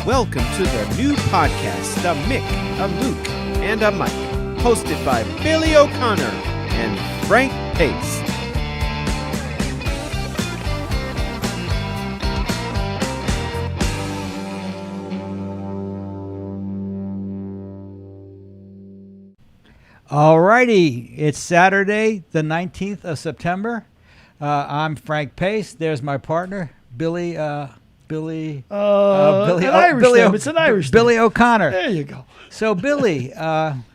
Welcome to the new podcast, A Mick, a Mook, and a Mike, hosted by Billy O'Connor and Frank Pace. Alrighty, it's Saturday, the 19th of September. I'm Frank Pace. There's my partner, Billy. Billy. It's an Irish name. Billy O'Connor. There you go. So, Billy,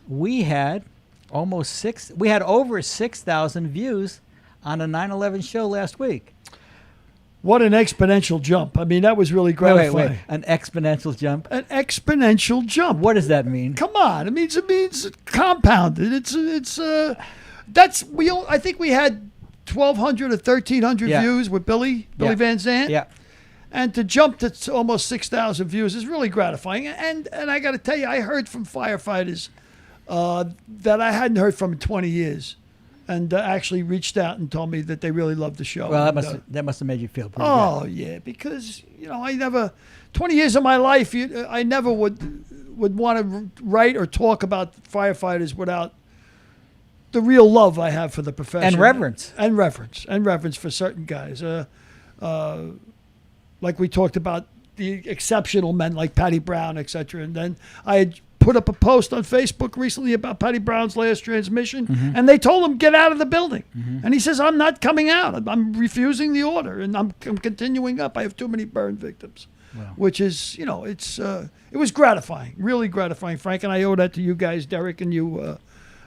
we had over 6,000 views on a 9/11 show last week. What an exponential jump. I mean, that was really gratifying. Wait. An exponential jump? An exponential jump. What does that mean? Come on. It means compounded. I think we had 1,200 or 1,300 views with Billy Van Zandt. Yeah. And to jump to almost 6,000 views is really gratifying. And I got to tell you, I heard from firefighters that I hadn't heard from in 20 years. And actually reached out and told me that they really loved the show. Well, that must have made you feel pretty good. Yeah, because, 20 years of my life, I never would want to write or talk about firefighters without the real love I have for the profession. And reverence. And reverence for certain guys. Like we talked about the exceptional men like Patty Brown, etc. And then I had put up a post on Facebook recently about Patty Brown's last transmission, and they told him, get out of the building. And he says, I'm not coming out. I'm refusing the order, and I'm continuing up. I have too many burn victims. Wow. Which is, it was gratifying, really gratifying. Frank, and I owe that to you guys, Derek, and you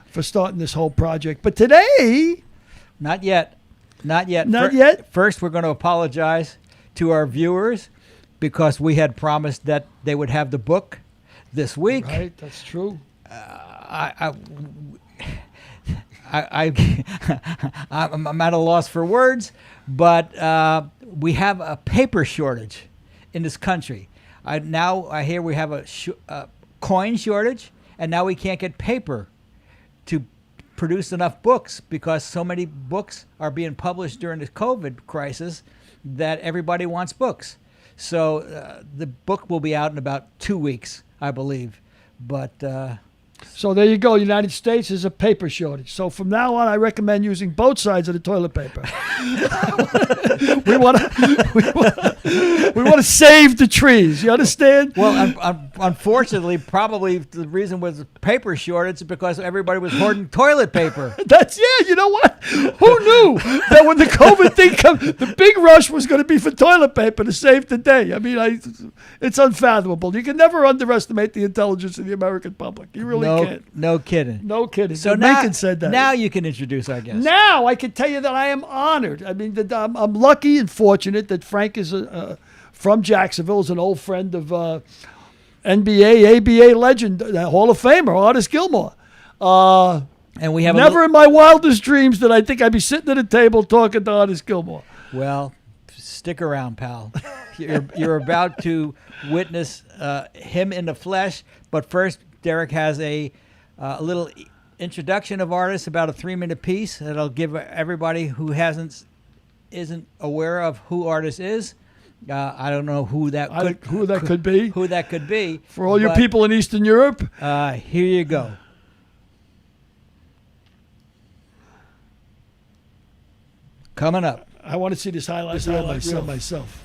for starting this whole project. But today... Not yet. Not yet? First, we're going to apologize to our viewers because we had promised that they would have the book this week. Right, that's true. I'm at a loss for words, but we have a paper shortage in this country. I hear we have a coin shortage, and now we can't get paper to produce enough books because so many books are being published during the COVID crisis that everybody wants books. So the book will be out in about 2 weeks, I believe. But so there you go. United States is a paper shortage. So from now on, I recommend using both sides of the toilet paper. we want to save the trees. You understand? Well, unfortunately, probably the reason was paper shortage is because everybody was hoarding toilet paper. You know what? Who knew that when the COVID thing comes, the big rush was going to be for toilet paper to save the day? I mean, it's unfathomable. You can never underestimate the intelligence of the American public. You really can't. No kidding. No kidding. So Lincoln said that. Now you can introduce our guest. Now I can tell you that I am honored. I mean, that I'm lucky and fortunate that Frank is from Jacksonville, is an old friend of NBA, ABA legend, Hall of Famer, Artis Gilmore. And we have never in my wildest dreams did I think I'd be sitting at a table talking to Artis Gilmore. Well, stick around, pal. You're about to witness him in the flesh. But first, Derek has a little introduction of Artis, about a 3-minute piece that'll give everybody who isn't aware of who Artis is. I don't know who that could be. For all your people in Eastern Europe. Here you go. Coming up. I want to see this highlight myself.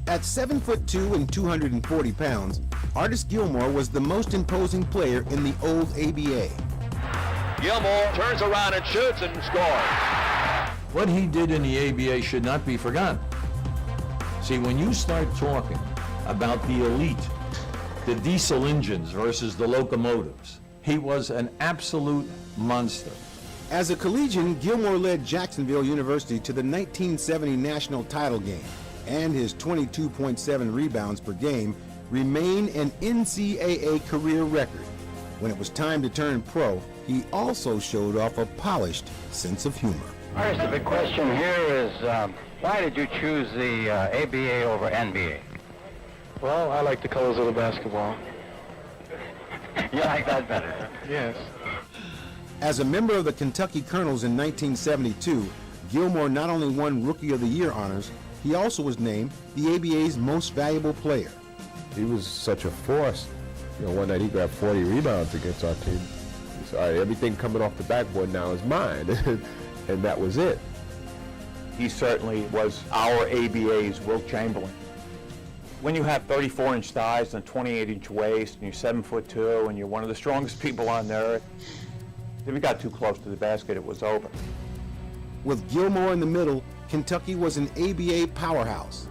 At 7'2" and 240 pounds, Artis Gilmore was the most imposing player in the old ABA. Gilmore turns around and shoots and scores. What he did in the ABA should not be forgotten. See, when you start talking about the elite, the diesel engines versus the locomotives, he was an absolute monster. As a collegian, Gilmore led Jacksonville University to the 1970 national title game, and his 22.7 rebounds per game remain an NCAA career record. When it was time to turn pro, he also showed off a polished sense of humor. Artis, the big question here is, why did you choose the ABA over NBA? Well, I like the colors of the basketball. You like that better? Yes. As a member of the Kentucky Colonels in 1972, Gilmore not only won Rookie of the Year honors, he also was named the ABA's most valuable player. He was such a force. One night he grabbed 40 rebounds against our team. He said, all right, everything coming off the backboard now is mine. And that was it. He certainly was our ABA's Wilt Chamberlain. When you have 34-inch thighs and a 28-inch waist, and you're 7'2", and you're one of the strongest people on the earth, if you got too close to the basket, it was over. With Gilmore in the middle, Kentucky was an ABA powerhouse.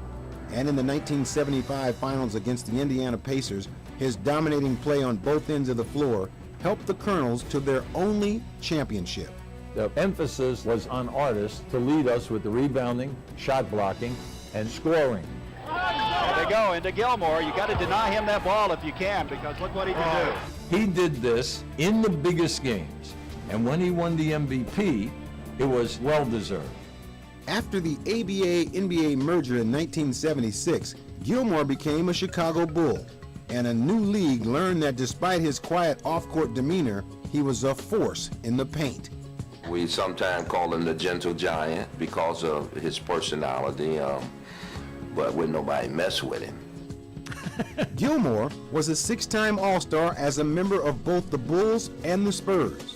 And in the 1975 finals against the Indiana Pacers, his dominating play on both ends of the floor helped the Colonels to their only championship. The emphasis was on Artis to lead us with the rebounding, shot blocking, and scoring. There they go into Gilmore. You got to deny him that ball if you can, because look what he can do. He did this in the biggest games, and when he won the MVP, it was well-deserved. After the ABA-NBA merger in 1976, Gilmore became a Chicago Bull, and a new league learned that despite his quiet off-court demeanor, he was a force in the paint. We sometimes call him the gentle giant because of his personality, but wouldn't nobody mess with him. Gilmore was a six-time All-Star as a member of both the Bulls and the Spurs.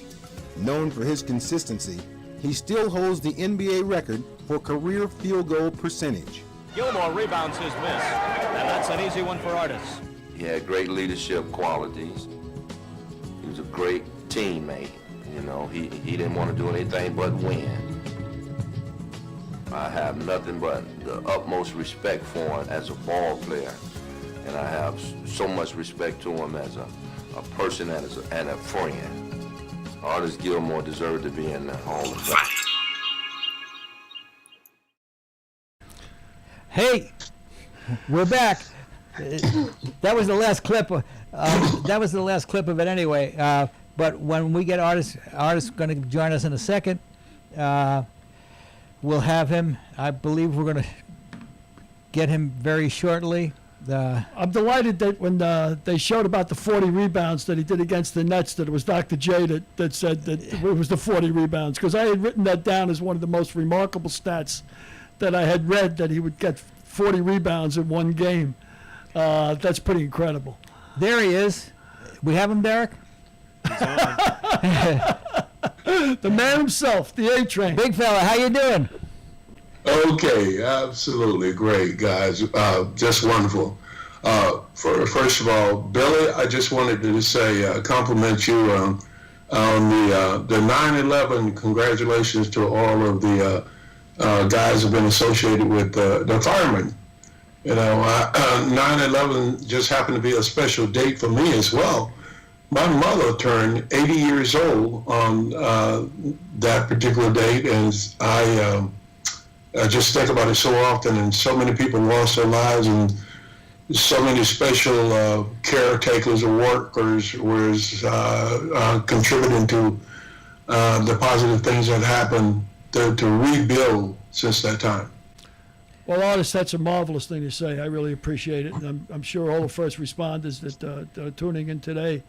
Known for his consistency, he still holds the NBA record for career field goal percentage. Gilmore rebounds his miss, and that's an easy one for Artis. He had great leadership qualities. He was a great teammate. He didn't want to do anything but win. I have nothing but the utmost respect for him as a ball player, and I have so much respect to him as a person and a friend. Artis Gilmore deserved to be in the Hall of Fame. Hey, we're back. That was the last clip. That was the last clip of it anyway. But when we get Artis going to join us in a second. We'll have him. I believe we're going to get him very shortly. I'm delighted that when they showed about the 40 rebounds that he did against the Nets, that it was Dr. J that said that it was the 40 rebounds, because I had written that down as one of the most remarkable stats that I had read, that he would get 40 rebounds in one game. That's pretty incredible. There he is. We have him, Derek? The man himself, the A-Train. Big fella, how you doing? Okay, absolutely great, guys. Just wonderful. First of all, Billy, I just wanted to say, compliment you on the 9/11. Congratulations to all of the guys who have been associated with the firemen. 9/11 just happened to be a special date for me as well. My mother turned 80 years old on that particular date, and I just think about it so often, and so many people lost their lives, and so many special caretakers or workers was contributing to the positive things that happened to rebuild since that time. Well, Artis, that's a marvelous thing to say. I really appreciate it, and I'm sure all the first responders that are tuning in today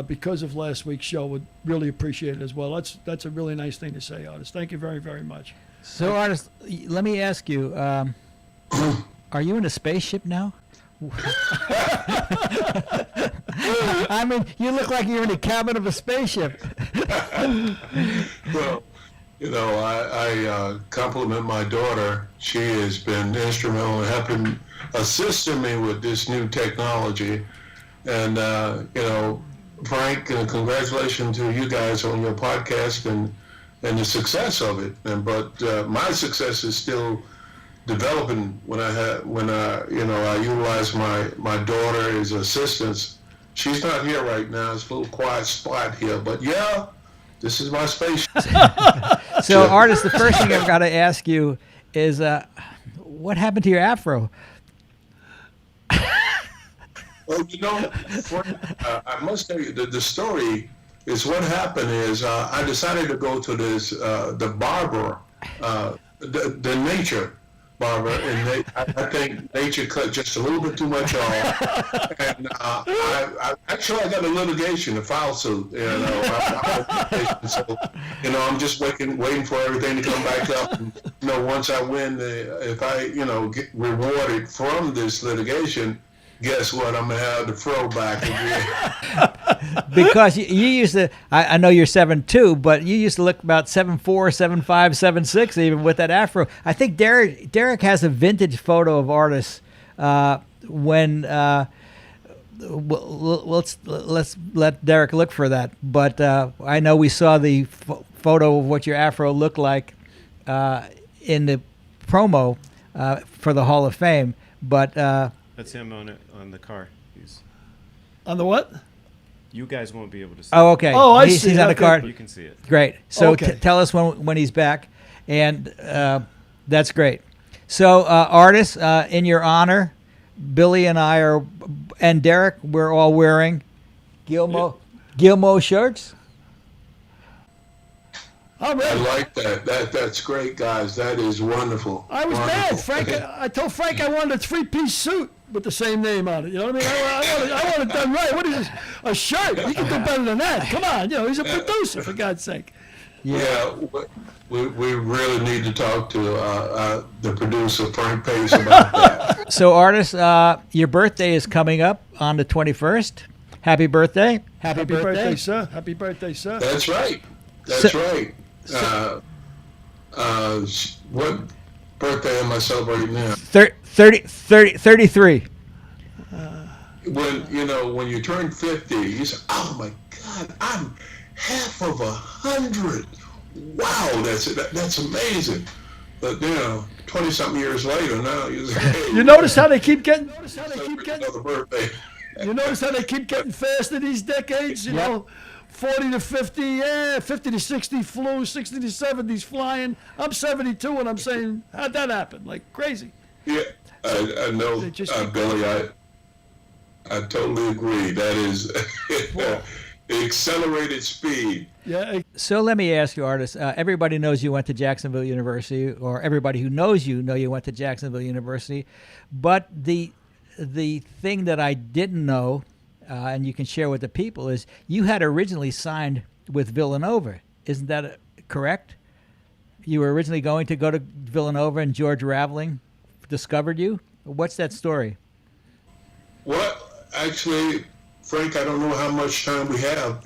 because of last week's show would really appreciate it as well. That's a really nice thing to say, Artis. Thank you very, very much. So, Artis, let me ask you, are you in a spaceship now? I mean, you look like you're in the cabin of a spaceship. Well, I compliment my daughter. She has been instrumental in helping assisting me with this new technology. And, Frank, congratulations to you guys on your podcast and the success of it. But my success is still developing when I utilize my daughter as assistance. She's not here right now. It's a little quiet spot here, but yeah, this is my space. So, Artis, the first thing I've got to ask you is, what happened to your afro? Well, I must tell you the story is what happened is I decided to go to this the barber, the nature Barbara, and I think nature cut just a little bit too much off. And I got a litigation, a file suit. So I'm just waiting for everything to come back up. And, once I win, if I get rewarded from this litigation, guess what? I'm gonna have the throw back again. Because you used to, I know you're 7'2", but you used to look about 7'4", 7'5", 7'6", even with that afro. I think Derek has a vintage photo of Artis when. Let's let Derek look for that. But I know we saw the photo of what your afro looked like in the promo for the Hall of Fame. But that's him on the car. He's on the what? You guys won't be able to see. Oh, okay. Oh, I see. He's on the card. You can see it. Great. So okay. Tell us when he's back, and that's great. So Artis, in your honor, Billy and I and Derek, we're all wearing Gilmore shirts. I'm ready. I like that. That's great, guys. That is wonderful. I was mad, Frank. I told Frank I wanted a 3-piece suit with the same name on it. You know what I mean? I want it done right. What is this? A shirt? You can do better than that. Come on. He's a producer, for God's sake. Yeah, we really need to talk to the producer, Frank Pace, about that. So, Artis, your birthday is coming up on the 21st. Happy birthday. Happy birthday, sir. Happy birthday, sir. That's right. That's right. What birthday am I celebrating now? 33. When you turn 50, you say, "Oh my God, I'm half of 100." Wow, that's amazing. But 20-something years later, now you say, "Hey, you notice how they keep getting? Another birthday." You notice how they keep getting faster these decades? You know, 40 to 50, 50 to 60 flew, 60 to 70's flying. I'm 72, and I'm saying, how'd that happen? Like crazy. Yeah, I know, Billy. I totally agree. That is accelerated speed. Yeah. So let me ask you, Artis. Everybody knows you went to Jacksonville University, or everybody who knows you know you went to Jacksonville University. But the thing that I didn't know, and you can share with the people, is you had originally signed with Villanova. Isn't that correct? You were originally going to go to Villanova, and George Raveling discovered you. What's that story? Well, actually, Frank, I don't know how much time we have.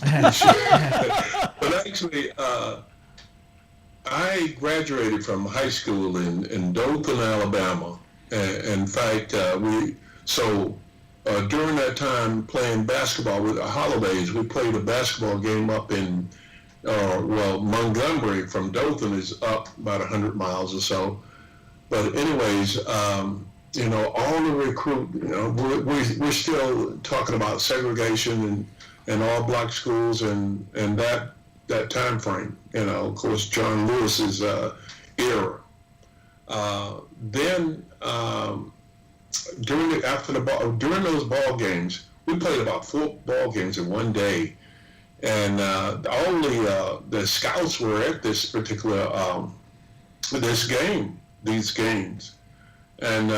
But actually, I graduated from high school in Dothan, Alabama. In fact, during that time playing basketball with the holidays, we played a basketball game up in, Montgomery from Dothan is up about 100 miles or so. But anyways, all the recruit, we're still talking about segregation and all black schools and that time frame. Of course, John Lewis's era. During those ball games, we played about 4 ball games in one day, and only the scouts were at this particular these games. And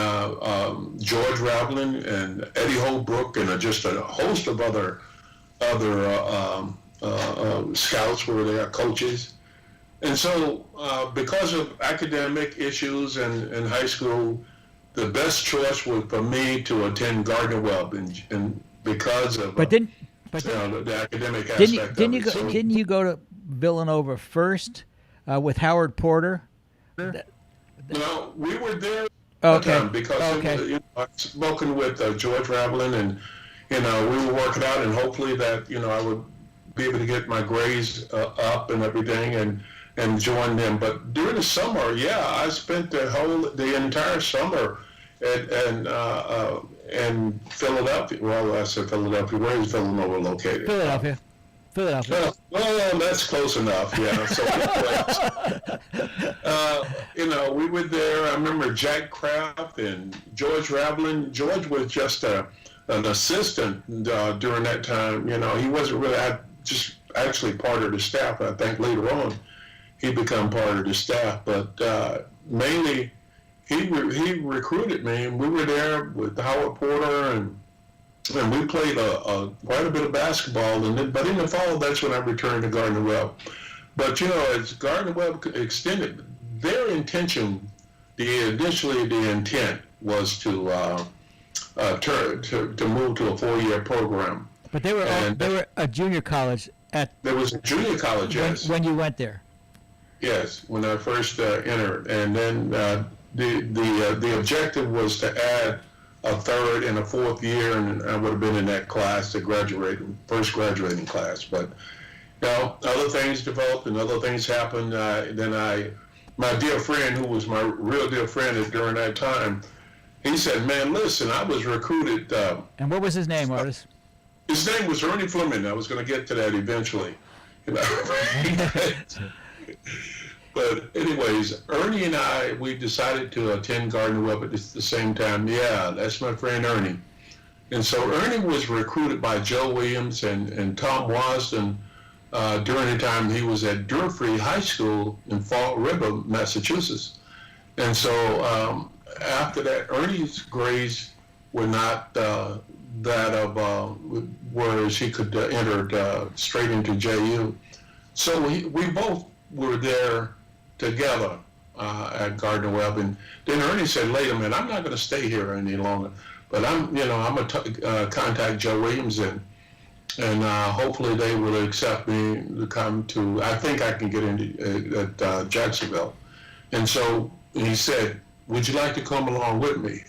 George Raveling and Eddie Holbrook and just a host of other scouts were there, coaches. And so because of academic issues in high school, the best choice was for me to attend Gardner-Webb, and because of the academic aspect didn't you go to Villanova first with Howard Porter? No, we were there. Okay. Because I'd spoken with George Raveling, and we were working out, and hopefully that I would be able to get my grades up and everything, and join them. But during the summer, I spent the entire summer in Philadelphia. Well, I said Philadelphia. Where is Villanova located? Philadelphia. Well, that's close enough. Yeah. So, we were there. I remember Jack Kraft and George Raveling. George was just an assistant during that time. He wasn't really just actually part of the staff. I think later on he became part of the staff, but mainly he recruited me, and we were there with Howard Porter, and we played quite a bit of basketball. But in the fall, that's when I returned to Gardner Webb. But as Gardner Webb extended, their intention, initially the intent was to move to a 4-year program. But they were a junior college There was a junior college, yes. When you went there. Yes, when I first entered, and then the objective was to add a 3rd and a 4th year, and I would have been in that class, the first graduating class. But other things developed and other things happened. My dear friend, who was my real dear friend during that time, he said, "Man, listen, I was recruited." And what was his name, Artis? His name was Ernie Fleming. I was going to get to that eventually. But anyways, Ernie and we decided to attend Gardner Webb at the same time. Yeah, that's my friend Ernie. And so Ernie was recruited by Joe Williams and Tom Wasden during the time he was at Durfee High School in Fall River, Massachusetts. And so after that, Ernie's grades were not that of whereas he could enter straight into JU. So we both were there together at Gardner Webb, and then Ernie said later, "Man, I'm not going to stay here any longer, but I'm going to contact Joe Williams and hopefully they will accept me to come to. I think I can get into at Jacksonville." And so he said, "Would you like to come along with me?"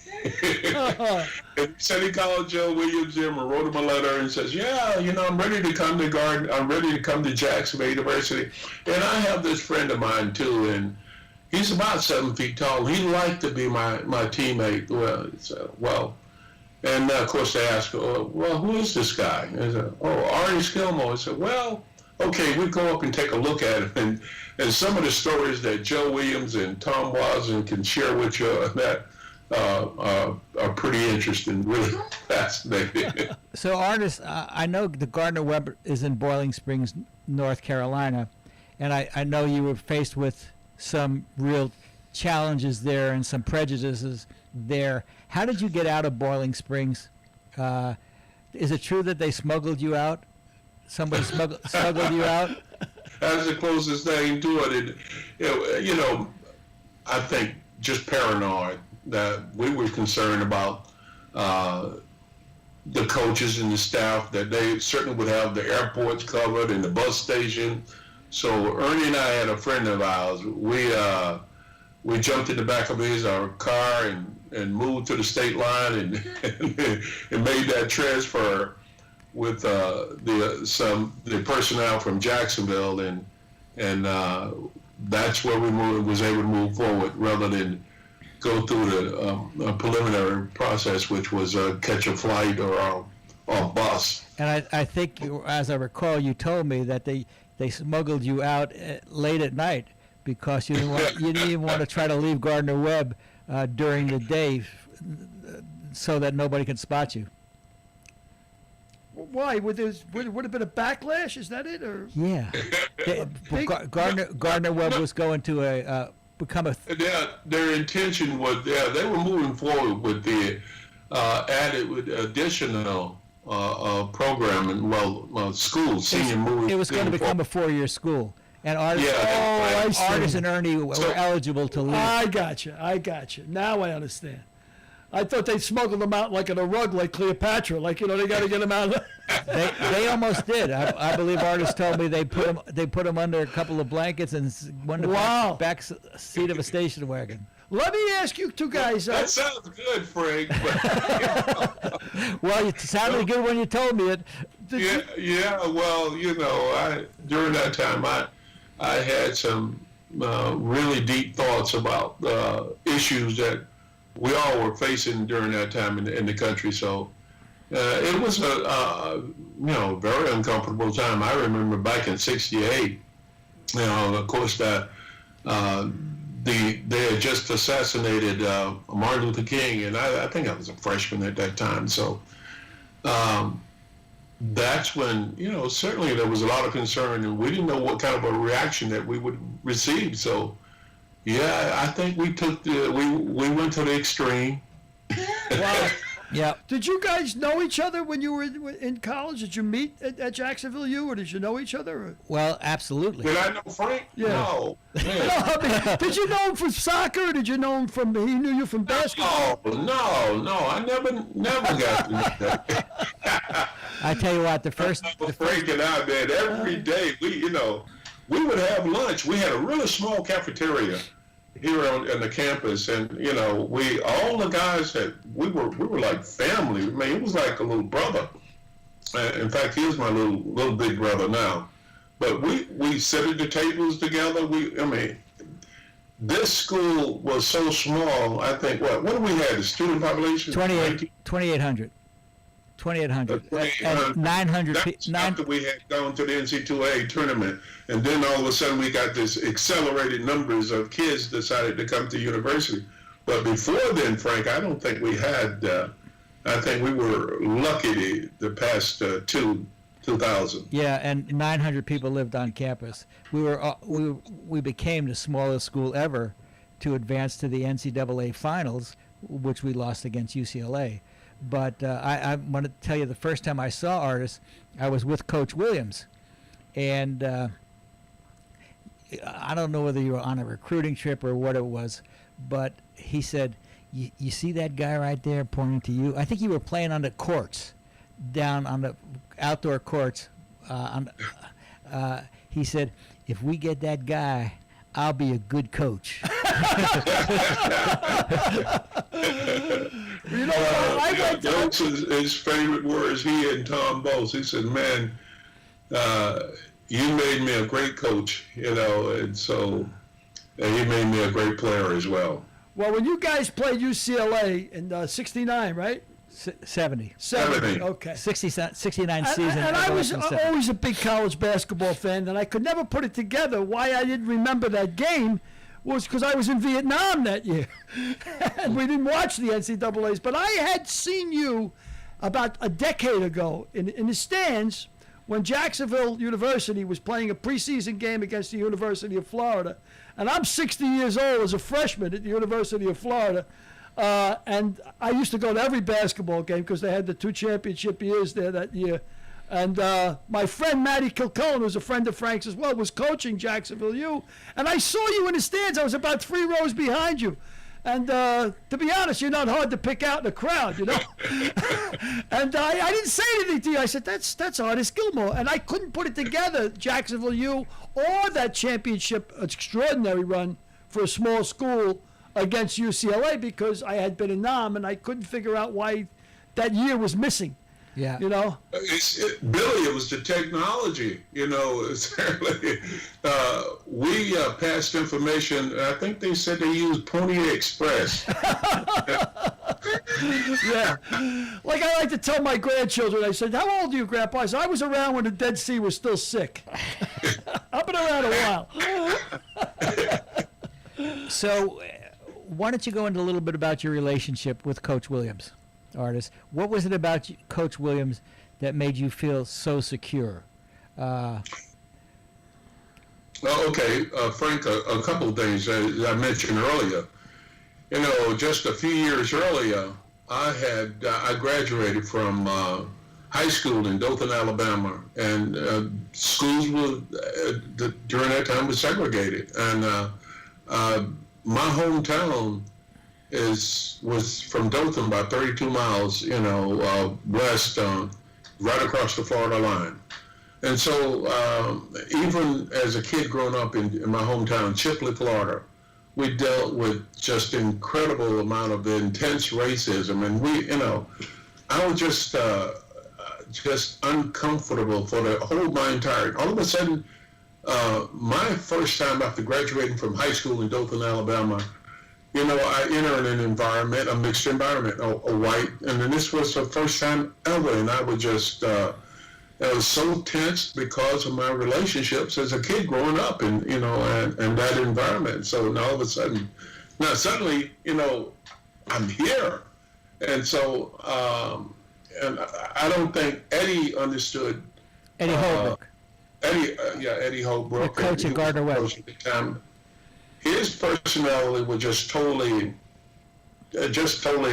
And he said he called Joe Williams in and wrote him a letter and says, "Yeah, I'm ready to come to I'm ready to come to Jacksonville University. And I have this friend of mine too, and he's about 7 feet tall. He'd like to be my teammate." And of course they asked, "Well, who is this guy?" And I said, "Oh, Artis Gilmore." I said, "Well, okay, we go up and take a look at him." And some of the stories that Joe Williams and Tom Wasden can share with you that are pretty interesting, really fascinating. So, Artis, I know the Gardner Webb is in Boiling Springs, North Carolina, and I know you were faced with some real challenges there and some prejudices there. How did you get out of Boiling Springs? Is it true that they smuggled you out? Somebody smuggled you out? That's the closest thing to it. And, I think just paranoid that we were concerned about the coaches and the staff, that they certainly would have the airports covered and the bus station. So Ernie and I had a friend of ours. We jumped in the back of our car and moved to the state line and made that transfer with the personnel from Jacksonville, and that's where we was able to move forward rather than go through the preliminary process, which was catch a flight or a bus. And I think, as I recall, you told me that they smuggled you out late at night because you didn't even want to try to leave Gardner Webb during the day so that nobody could spot you. Why? Would have been a backlash? Is that it? Or yeah, Gardner Webb was going to become a. Their intention was they were moving forward with the additional program school senior moving. It was going to become a 4-year school. And Artis and Ernie were eligible to leave. I got you. Now I understand. I thought they smuggled them out like in a rug, like Cleopatra. Like, they got to get them out. They almost did. I believe Artis told me they put them under a couple of blankets and went in the back seat of a station wagon. Let me ask you two guys. That sounds good, Frank. Well, it sounded good when you told me it. Well, during that time, I had some really deep thoughts about issues that we all were facing during that time in the country. So it was a very uncomfortable time. I remember back in '68, of course, that they had just assassinated Martin Luther King, and I think I was a freshman at that time. So that's when, certainly there was a lot of concern, and we didn't know what kind of a reaction that we would receive. So, Yeah, I think we took we went to the extreme. Wow. Yeah. Did you guys know each other when you were in college? Did you meet at Jacksonville U, or did you know each other? Or? Well, absolutely. Did I know Frank? Yeah. No. I mean, did you know him from soccer, or did you know him from? He knew you from basketball. No. I never got to meet that. I tell you what, Frank and I, man, every day we would have lunch. We had a really small cafeteria here on the campus, and all the guys we were like family. I mean, it was like a little brother. In fact, he is my little big brother now. But we sit at the tables together. This school was so small. I think what do we have? The student population 2,800. 2,800. And 900 That's after we had gone to the NC2A tournament, and then all of a sudden we got this accelerated numbers of kids decided to come to university. But before then, Frank, I don't think we had. I think we were lucky the past 2,000. Yeah, and 900 people lived on campus. We became the smallest school ever to advance to the NCAA finals, which we lost against UCLA. But I want to tell you, the first time I saw Artis, I was with Coach Williams. And I don't know whether you were on a recruiting trip or what it was, but he said, you see that guy right there pointing to you? I think you were playing on the courts, down on the outdoor courts. He said, if we get that guy, I'll be a good coach. Those his favorite words. He and Tom Bowles. He said, "Man, you made me a great coach, and so he made me a great player as well." Well, when you guys played UCLA in '69, right? 70. 70. Okay. 69 season. And I was always a big college basketball fan, and I could never put it together why I didn't remember that game was because I was in Vietnam that year. And we didn't watch the NCAAs. But I had seen you about a decade ago in the stands when Jacksonville University was playing a preseason game against the University of Florida. And I'm 60 years old as a freshman at the University of Florida. And I used to go to every basketball game because they had the 2 championship years there that year. And my friend Matty Kilcullen, who's a friend of Frank's as well, was coaching Jacksonville U. And I saw you in the stands. I was about 3 rows behind you. And to be honest, you're not hard to pick out in the crowd, And I didn't say anything to you. I said, that's Artis Gilmore. And I couldn't put it together, Jacksonville U or that championship extraordinary run for a small school against UCLA, because I had been in Nam and I couldn't figure out why that year was missing. Yeah. Billy, it was the technology. We passed information. I think they said they used Pony Express. Yeah. Like I like to tell my grandchildren, I said, "How old are you, Grandpa?" I said, "I was around when the Dead Sea was still sick." I've been around a while. So, why don't you go into a little bit about your relationship with Coach Williams, Artis? What was it about Coach Williams that made you feel so secure? Frank, a couple of things I mentioned earlier. Just a few years earlier, I graduated from high school in Dothan, Alabama, and schools were during that time was segregated, and my hometown was from Dothan, about 32 miles, west, right across the Florida line. And so even as a kid growing up in my hometown, Chipley, Florida, we dealt with just incredible amount of intense racism. And I was just uncomfortable for all of a sudden, my first time after graduating from high school in Dothan, Alabama, I entered an environment, a mixed environment, a white, and then this was the first time ever, and I was just, I was so tense because of my relationships as a kid growing up, and that environment. So now all of a sudden, suddenly, I'm here, and so, and I don't think Eddie understood. Eddie Holbrook. Eddie Holbrook. The coach at Gardner Webb. He his personality was just totally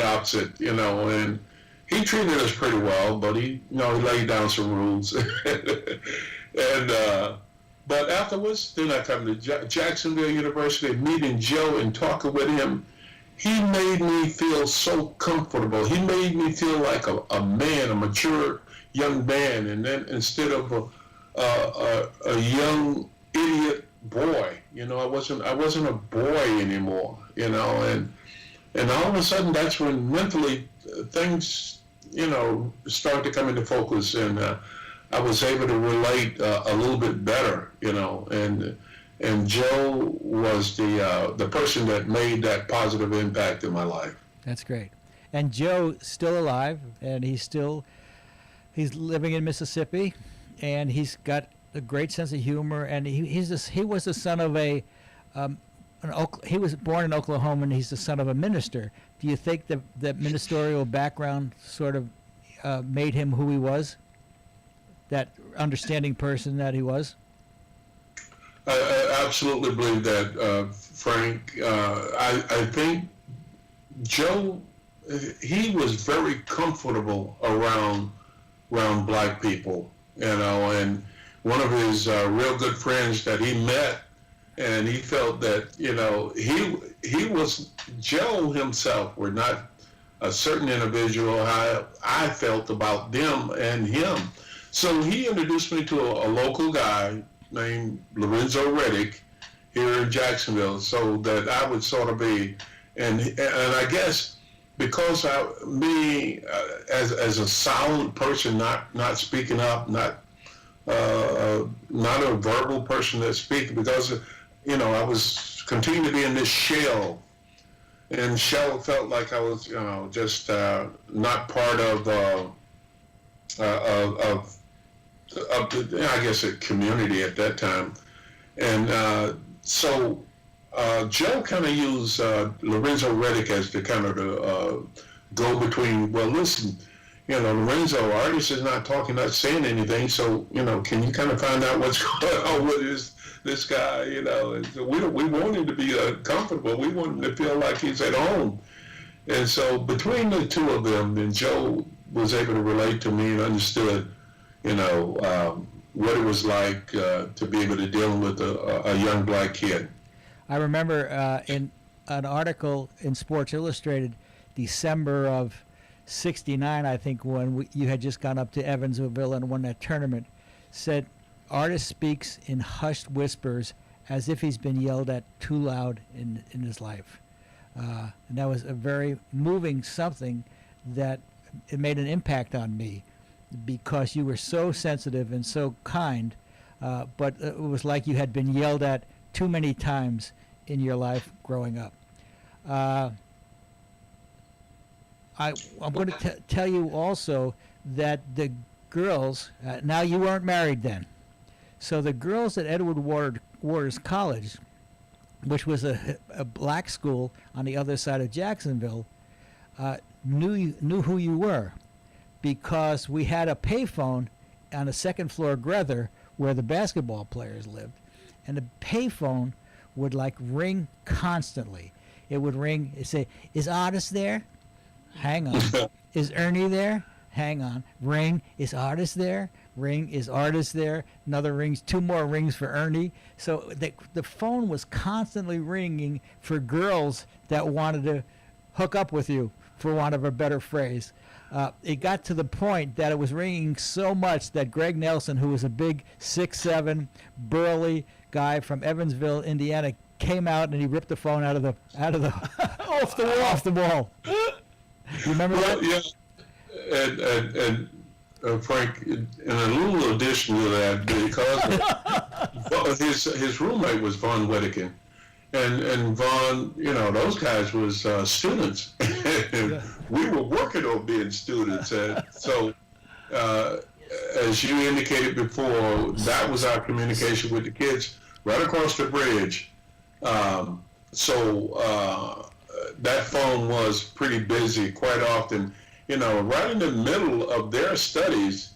opposite, and he treated us pretty well, but he laid down some rules. And but afterwards, then I come to Jacksonville University, meeting Joe and talking with him. He made me feel so comfortable. He made me feel like a man, a mature young man, and then instead of a young idiot boy, I wasn't a boy anymore, and all of a sudden that's when mentally things, start to come into focus, and I was able to relate a little bit better, and Joe was the person that made that positive impact in my life. That's great. And Joe's still alive, and he's living in Mississippi, and he's got a great sense of humor, and he was the son of he was born in Oklahoma, and he's the son of a minister. Do you think that ministerial background sort of made him who he was? That understanding person that he was? I absolutely believe that, Frank. I think Joe, he was very comfortable around black people, and one of his real good friends that he met, and he felt that, he was, Joe himself were not a certain individual, how I felt about them and him. So he introduced me to a local guy named Lorenzo Reddick here in Jacksonville, so that I would sort of be, and I guess because as a silent person, not speaking up, not a verbal person that speaks, because I was continuing to be in this shell, and shell felt like I was just not part of I guess a community at that time. And so Joe kind of used Lorenzo Reddick as the kind of the go-between. Well, listen, Lorenzo, Artis is not talking, not saying anything, so, can you kind of find out what's going on with this guy, And so we want him to be comfortable. We want him to feel like he's at home. And so between the two of them, then Joe was able to relate to me and understood, what it was like to be able to deal with a young black kid. I remember in an article in Sports Illustrated, December of '69, I think, when you had just gone up to Evansville and won that tournament, said, Artis speaks in hushed whispers as if he's been yelled at too loud in his life. And that was a very moving something that it made an impact on me, because you were so sensitive and so kind, but it was like you had been yelled at too many times in your life growing up. I'm going to tell you also that the girls, now you weren't married then, so the girls at Edward Waters College, which was a black school on the other side of Jacksonville, knew who you were, because we had a payphone on the second floor Grether where the basketball players lived, and the payphone would ring constantly. It would ring, it'd say, "Is Artis there? Hang on. Is Ernie there? Hang on. Ring, is Artis there? Ring, is Artis there?" Another rings, 2 more rings for Ernie. So the phone was constantly ringing for girls that wanted to hook up with you, for want of a better phrase. It got to the point that it was ringing so much that Greg Nelson, who was a big 6'7", burly guy from Evansville, Indiana, came out and he ripped the phone out of the off the wall. You remember that? Yeah, and Frank, in a little addition to that, because his roommate was Von Wedekin. And Vaughn, those guys was students. And we were working on being students. And so, as you indicated before, that was our communication with the kids right across the bridge. So that phone was pretty busy quite often. Right in the middle of their studies,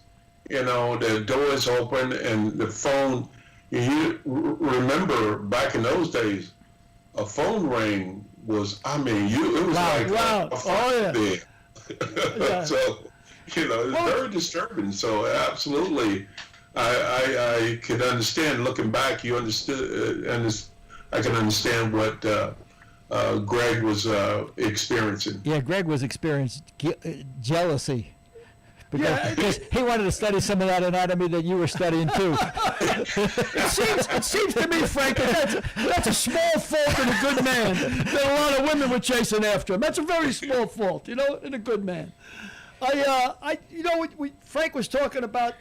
the doors open and the phone. You remember back in those days, a phone ring was, I mean, it was like loud. a Oh, bed. So, you know, it's very disturbing. So absolutely, I could understand, looking back, you understood, I can understand what Greg was experiencing. Yeah, Greg was experiencing jealousy. Because he wanted to study some of that anatomy that you were studying too. It seems to me, Frank, that's a small fault in a good man that a lot of women were chasing after him. That's a very small fault, you know, in a good man. Frank was talking about,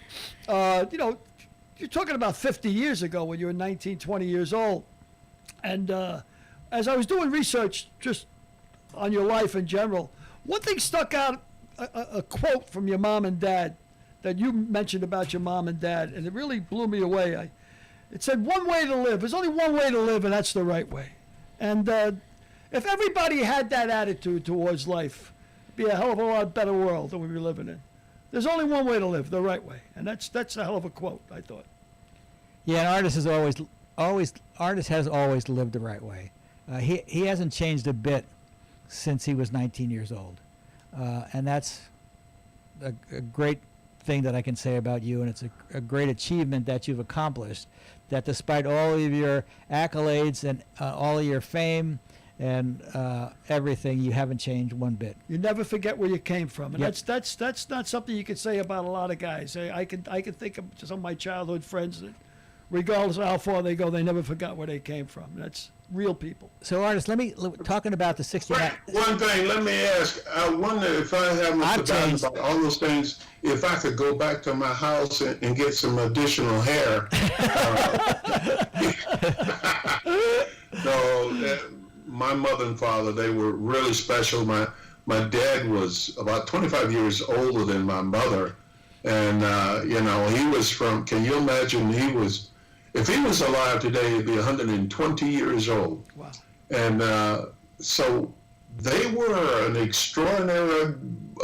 you're talking about 50 years ago when you were 19, 20 years old. And as I was doing research just on your life in general, one thing stuck out, a quote from your mom and dad that you mentioned about your mom and dad, and it really blew me away. It said, one way to live. There's only one way to live, and that's the right way. And if everybody had that attitude towards life, it'd be a hell of a lot better world than we were living in. There's only one way to live, the right way. And that's a hell of a quote, I thought. Yeah, and Artis has always lived the right way. He hasn't changed a bit since he was 19 years old. And that's a great thing that I can say about you, and it's a great achievement that you've accomplished, that despite all of your accolades and all of your fame and everything, you haven't changed one bit. You never forget where you came from, and Yep. that's not something you can say about a lot of guys. I can think of some of my childhood friends that, regardless of how far they go, they never forgot where they came from. That's real people. So, Artis, talking about the 69. One thing, let me ask. I wonder if I haven't forgotten about all those things, if I could go back to my house and get some additional hair. My mother and father, they were really special. My dad was about 25 years older than my mother. And, he was from, can you imagine, if he was alive today, he'd be 120 years old. Wow. And so they were an extraordinary,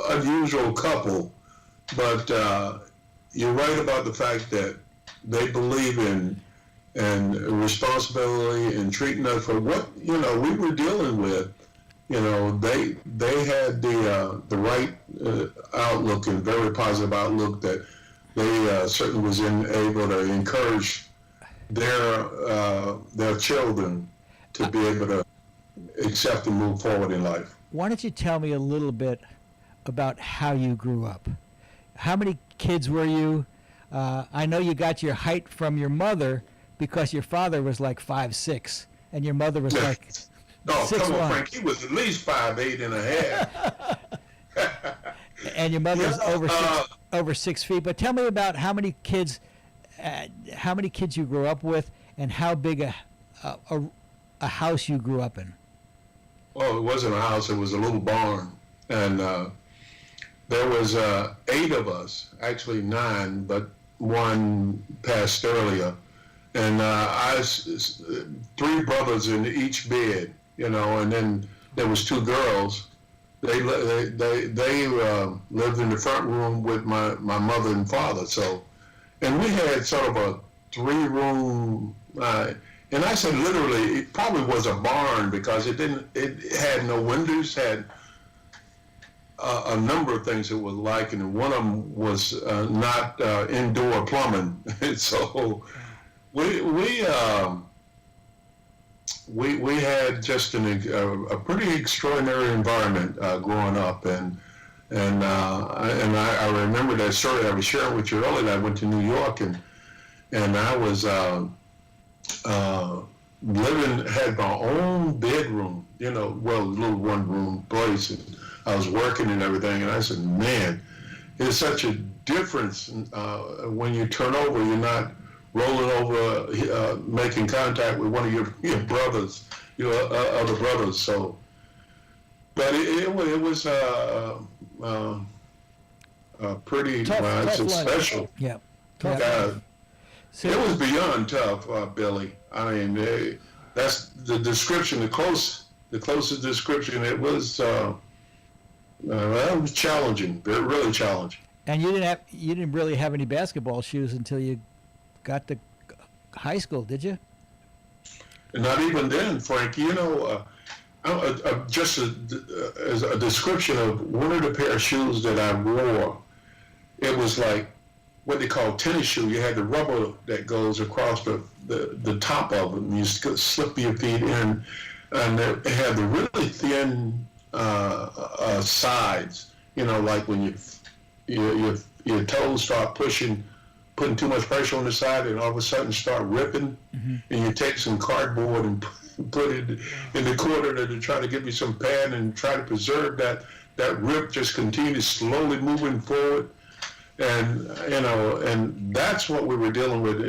unusual couple. But you're right about the fact that they believe in responsibility and treating us for what, we were dealing with. They had the right outlook and very positive outlook that they certainly was able to encourage their children to be able to accept and move forward in life. Why don't you tell me a little bit about how you grew up? How many kids were you? I know you got your height from your mother because your father was like 5'6", and your mother was like 6'1". Come on, Frank. He was at least 5'8" and a half. And your mother was over 6 feet. But tell me about how many kids you grew up with, and how big a house you grew up in. Well, it wasn't a house; it was a little barn, and there was 8 of us, actually 9, but one passed earlier, and I was 3 brothers in each bed, and then there was 2 girls. They lived in the front room with my mother and father. So, and we had sort of a 3-room, and I said literally, it probably was a barn because it had no windows, had a number of things it was like, and one of them was not indoor plumbing. So we had just a pretty extraordinary environment growing up, and I remember that story I was sharing with you earlier. I went to New York and I was had my own bedroom, a little 1-room place, and I was working and everything, and I said, man, it's such a difference when you turn over, you're not rolling over, making contact with one of your brothers, other brothers. So, but it was pretty tough special. Yeah. So it was beyond tough, Billy. I mean, that's the description. The closest description. It was challenging. Really challenging. And you didn't really have any basketball shoes until you got to high school, did you? not even then, Frank. Just as a description of one of the pair of shoes that I wore, it was like what they call tennis shoe. You had the rubber that goes across the top of them. You slip your feet in, and it had the really thin sides. Like when your toes start putting too much pressure on the side, and all of a sudden start ripping, and you take some cardboard and put it in the corner to try to give you some pad and try to preserve that rip, just continue slowly moving forward. And and that's what we were dealing with.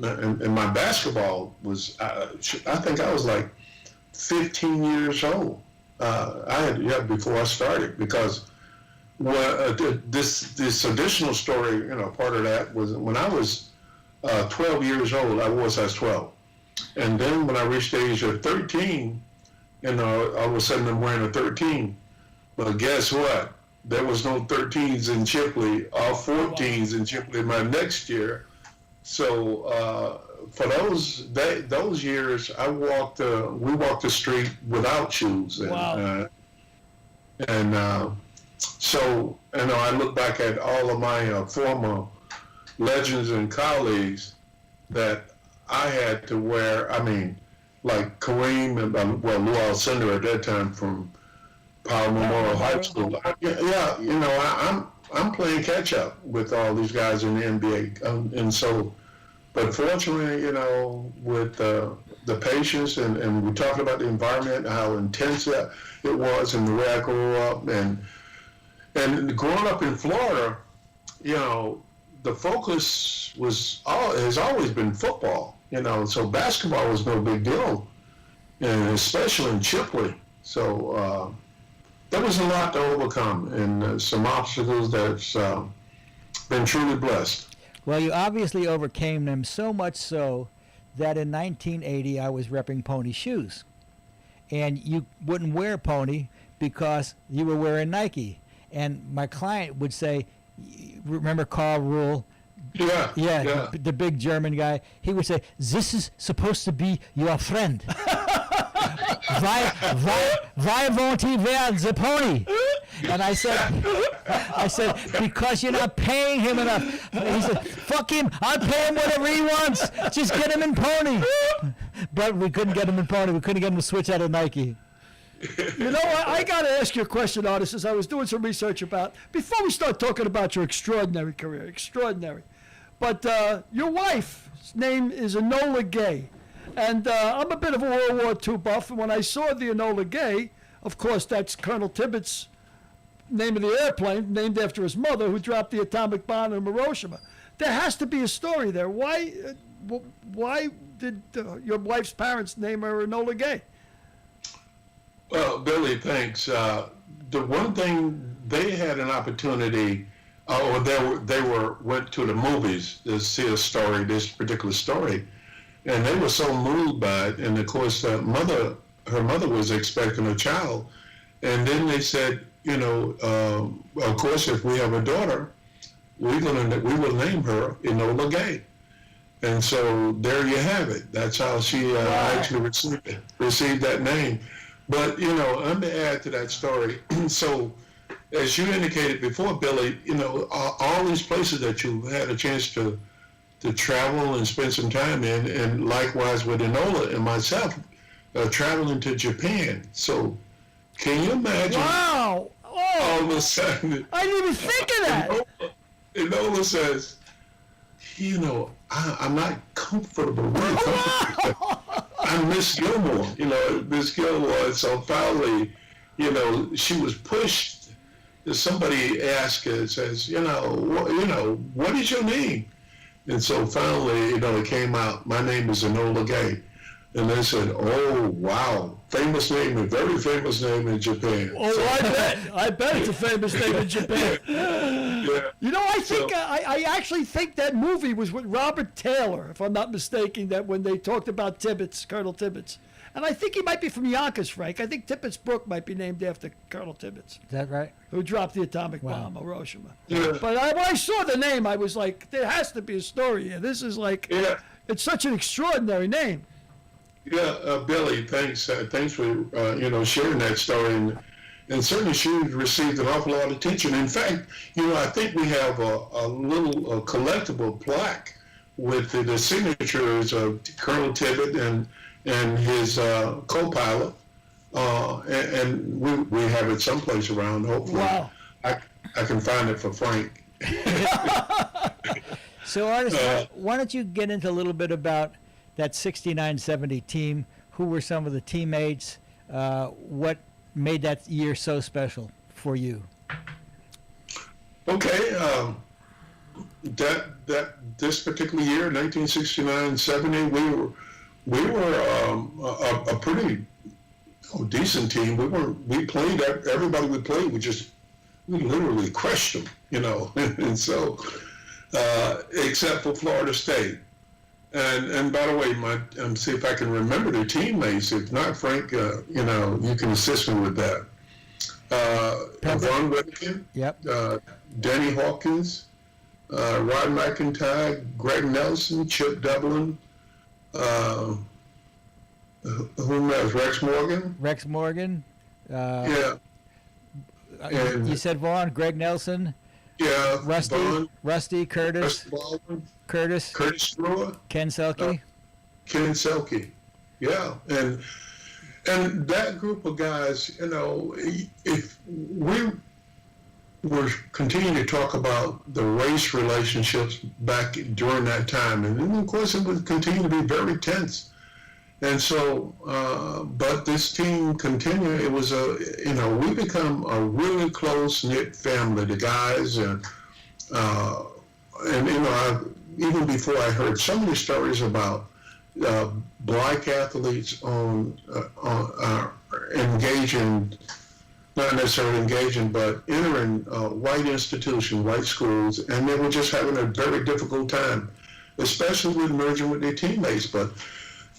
And my basketball was, I think I was like 15 years old. Before I started, because this additional story, part of that was when I was 12 years old. I wore size 12, and then when I reached the age of 13, all of a sudden I'm wearing a 13. But guess what? There was no 13s in Chipley or 14s in Chipley my next year. So for those years, we walked the street without shoes. And, so I look back at all of my former legends and colleagues that I had to wear. I mean, like Kareem and Lou Alcindor at that time from Powell Memorial High School. I'm playing catch up with all these guys in the NBA, and so. But fortunately, with the patience and we talked about the environment, how intense it was, and the way I grew up, and growing up in Florida, the focus has always been football. So basketball was no big deal, and especially in Chipley. So there was a lot to overcome, and some obstacles that's been truly blessed. Well, you obviously overcame them, so much so that in 1980 I was repping Pony shoes. And you wouldn't wear Pony because you were wearing Nike. And my client would say, remember Carl Rule? Yeah. The big German guy. He would say, "This is supposed to be your friend. Why won't he wear the Pony?" And I said, "Because you're not paying him enough." He said, "Fuck him, I'll pay him whatever he wants. Just get him in Pony." But we couldn't get him in Pony. We couldn't get him to switch out of Nike. I got to ask you a question, Artis, as I was doing some research before we start talking about your extraordinary career, But your wife's name is Enola Gay. And I'm a bit of a World War II buff, and when I saw the Enola Gay, of course, that's Colonel Tibbetts' name of the airplane, named after his mother, who dropped the atomic bomb in Hiroshima. There has to be a story there. Why did your wife's parents name her Enola Gay? Well, Billy, thanks. The one thing, they had an opportunity, or they went to the movies to see this particular story, and they were so moved by it. And of course, her mother was expecting a child, and then they said, of course, if we have a daughter, we will name her Enola Gay. And so there you have it. That's how she actually received that name. But let me add to that story. So, as you indicated before, Billy, all these places that you had a chance to travel and spend some time in, and likewise with Enola and myself, traveling to Japan. So, can you imagine? Wow! All of a sudden, I didn't even think of that. Enola says, I'm not comfortable. Really comfortable. I'm Miss Gilmore, Miss Gilmore. So finally, she was pushed. Somebody asked her, says, what is your name? And so finally, it came out, my name is Enola Gay. And they said, oh, wow, famous name, a very famous name in Japan. Oh, so, I bet it's a famous name in Japan. Yeah. I actually think that movie was with Robert Taylor, if I'm not mistaken, that when they talked about Tibbetts, Colonel Tibbetts. And I think he might be from Yonkers, Frank. I think Tibbetts Brook might be named after Colonel Tibbetts. Is that right? Who dropped the atomic bomb on Hiroshima. Yeah. But when I saw the name, I was like, there has to be a story here. This is like, it's such an extraordinary name. Yeah, Billy, thanks. Thanks for sharing that story, and certainly she received an awful lot of attention. In fact, I think we have a little collectible plaque with the signatures of Colonel Tibbet and his co-pilot, and we have it someplace around. Hopefully, Wow. I can find it for Frank. So, Artis, why don't you get into a little bit about that 69-70 team? Who were some of the teammates? What made that year so special for you? Okay, this particular year, 1969-70, we were a pretty decent team. We played everybody we played. We literally crushed them, and so except for Florida State. And by the way, see if I can remember the teammates. If not, Frank, you can assist me with that. Von Whittaker, Yep. Danny Hawkins, Rod McIntyre, Greg Nelson, Chip Dublin, who else? Rex Morgan. Rex Morgan. Yeah. You said Vaughn, Greg Nelson. Yeah. Rusty. Vaughn, Rusty. Curtis. Rusty Baldwin, Curtis. Curtis Brewer, Ken Selke. Ken Selke. Yeah. And that group of guys, if we were continuing to talk about the race relationships back during that time, and then of course it would continue to be very tense. And so, but this team continued. It was we become a really close knit family. The guys and even before I heard some of the stories about black athletes engaging, not necessarily engaging, but entering white institutions, white schools, and they were just having a very difficult time, especially with merging with their teammates. But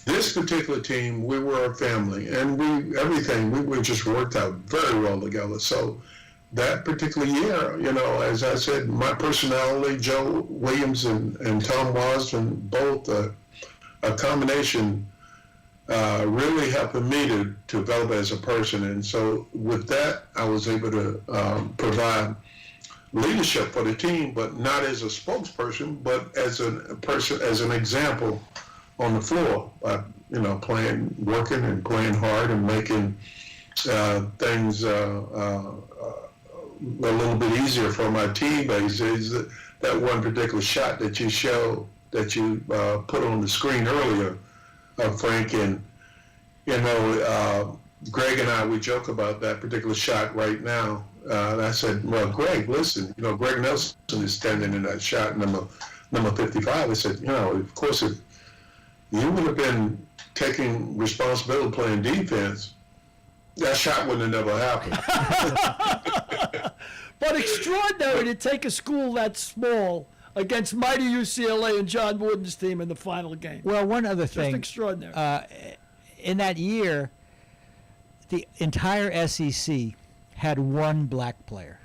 this particular team, we were a family, and we just worked out very well together. So that particular year, as I said, my personality, Joe Williams and Tom Wasden, both a combination really helping me to develop as a person. And so with that, I was able to provide leadership for the team, but not as a spokesperson, but as a person, as an example on the floor, working and playing hard and making things a little bit easier for my teammates. Is that one particular shot that you put on the screen earlier, Frank, and Greg and I, we joke about that particular shot right now. And I said, well, Greg, listen, Greg Nelson is standing in that shot, number 55. I said, of course, if you would have been taking responsibility playing defense, that shot wouldn't have never happened. But extraordinary to take a school that small against mighty UCLA and John Wooden's team in the final game. Well, one other thing. Just extraordinary. In that year, the entire SEC had one black player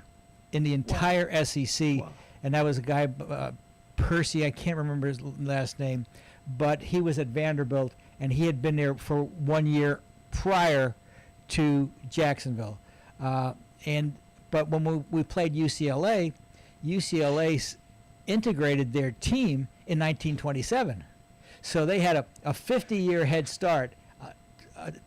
in the entire SEC, and that was a guy, Percy, I can't remember his last name, but he was at Vanderbilt, and he had been there for 1 year prior to Jacksonville. But when we played UCLA integrated their team in 1927. So they had a 50-year head start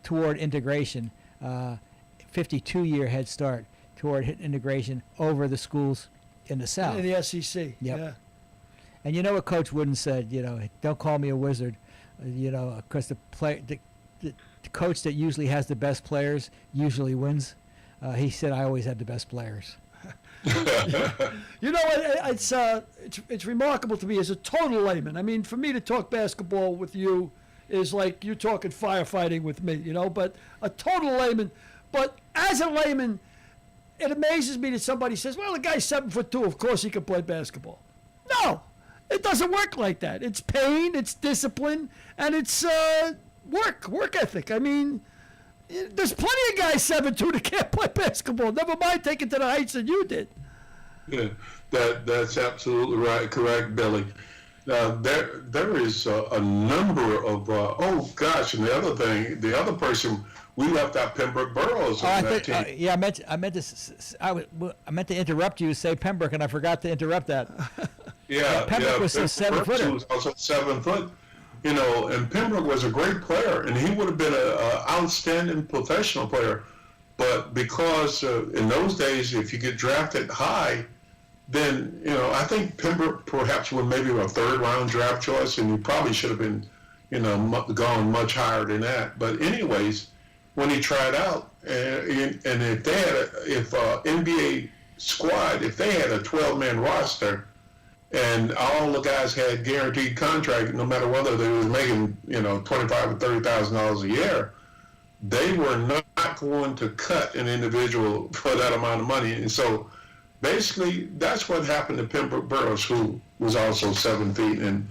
toward integration, 52-year head start toward in over the schools in the South. In the SEC, yep. Yeah. And you know what Coach Wooden said, don't call me a wizard, because the coach that usually has the best players usually wins. He said, I always had the best players. It's remarkable to me as a total layman. I mean, for me to talk basketball with you is like you talking firefighting with me, but a total layman. But as a layman, it amazes me that somebody says, well, the guy's 7'2", of course he can play basketball. No, it doesn't work like that. It's pain, it's discipline, and it's work ethic. I mean, there's plenty of guys 7'2" that can't play basketball. Never mind taking to the heights that you did. Yeah, that's absolutely right, correct, Billy. there is a number of oh gosh, and the other person we left out Pembroke Burrows on that team. Yeah, I meant to interrupt you, say Pembroke, and I forgot to interrupt that. Pembroke was a 7-footer. Was also 7 foot, and Pembroke was a great player, and he would have been an outstanding professional player, but because in those days, if you get drafted high, then I think Pembroke perhaps was maybe a 3rd round draft choice, and he probably should have been, gone much higher than that. But anyways, when he tried out, and if they had NBA squad, if they had a 12-man roster, and all the guys had guaranteed contract, no matter whether they was making $25,000 or $30,000 a year, they were not going to cut an individual for that amount of money, and so. Basically, that's what happened to Pembroke Burrows, who was also 7 feet. And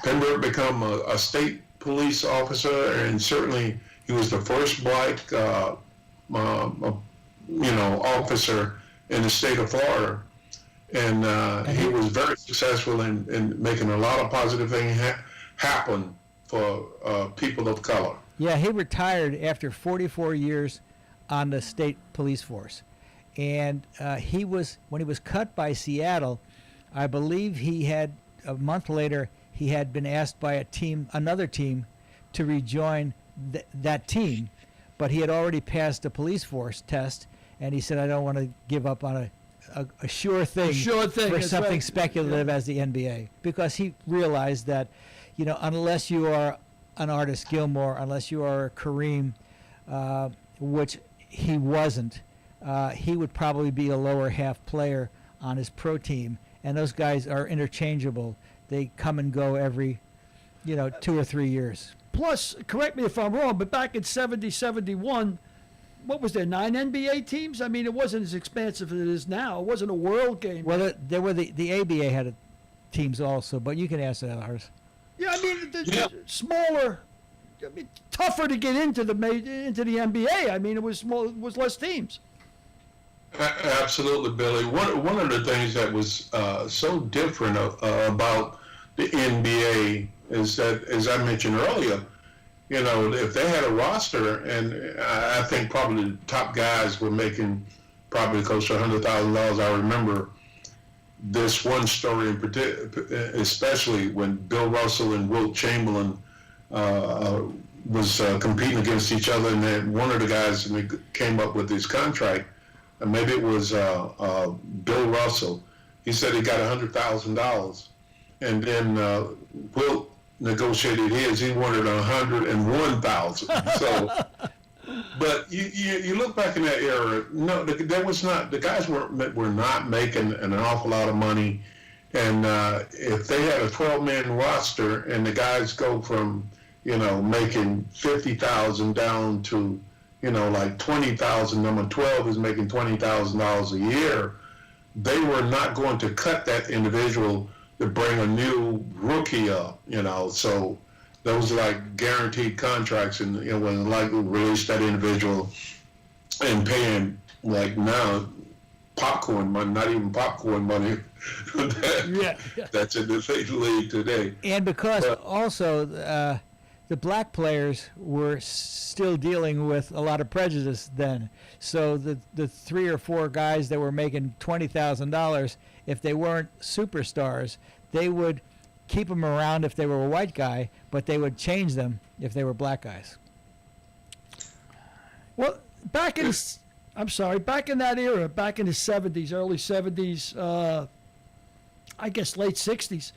Pembroke became a state police officer, and certainly he was the first black, officer in the state of Florida. And he was very successful in making a lot of positive things happen for people of color. Yeah, he retired after 44 years on the state police force. And when he was cut by Seattle, I believe he had, a month later, he had been asked by another team, to rejoin that team. But he had already passed the police force test, and he said, I don't want to give up on a sure thing for something speculative as the NBA. Because he realized that, unless you are an Artis Gilmore, unless you are a Kareem, which he wasn't, he would probably be a lower half player on his pro team, and those guys are interchangeable. They come and go every, 2 or 3 years. Plus, correct me if I'm wrong, but back in 70, 71, what was there, 9 NBA teams? I mean, it wasn't as expansive as it is now. It wasn't a world game. Well, there were the ABA had teams also, but you can answer that, Artis. Yeah, I mean, the smaller, tougher to get into the NBA. I mean, it was less teams. Absolutely, Billy. One of the things that was so different about the NBA is that, as I mentioned earlier, if they had a roster, and I think probably the top guys were making probably close to $100,000. I remember this one story in particular, especially when Bill Russell and Wilt Chamberlain was competing against each other, and then one of the guys came up with his contract. And maybe it was Bill Russell. He said he got $100,000, and then Wilt negotiated his. He wanted $101,000. So, but you look back in that era. No, there was not. The guys were not making an awful lot of money, and if they had a 12-man roster, and the guys go from making $50,000 down to like $20,000. Number 12 is making $20,000 a year. They were not going to cut that individual to bring a new rookie up. So those are like guaranteed contracts, and when like release that individual and paying like now popcorn money, not even popcorn money. That's in the league today. And because also. The black players were still dealing with a lot of prejudice then. So the 3 or 4 guys that were making $20,000, if they weren't superstars, they would keep them around if they were a white guy, but they would change them if they were black guys. Well, back in that era, back in the 70s, early 70s, I guess late 60s,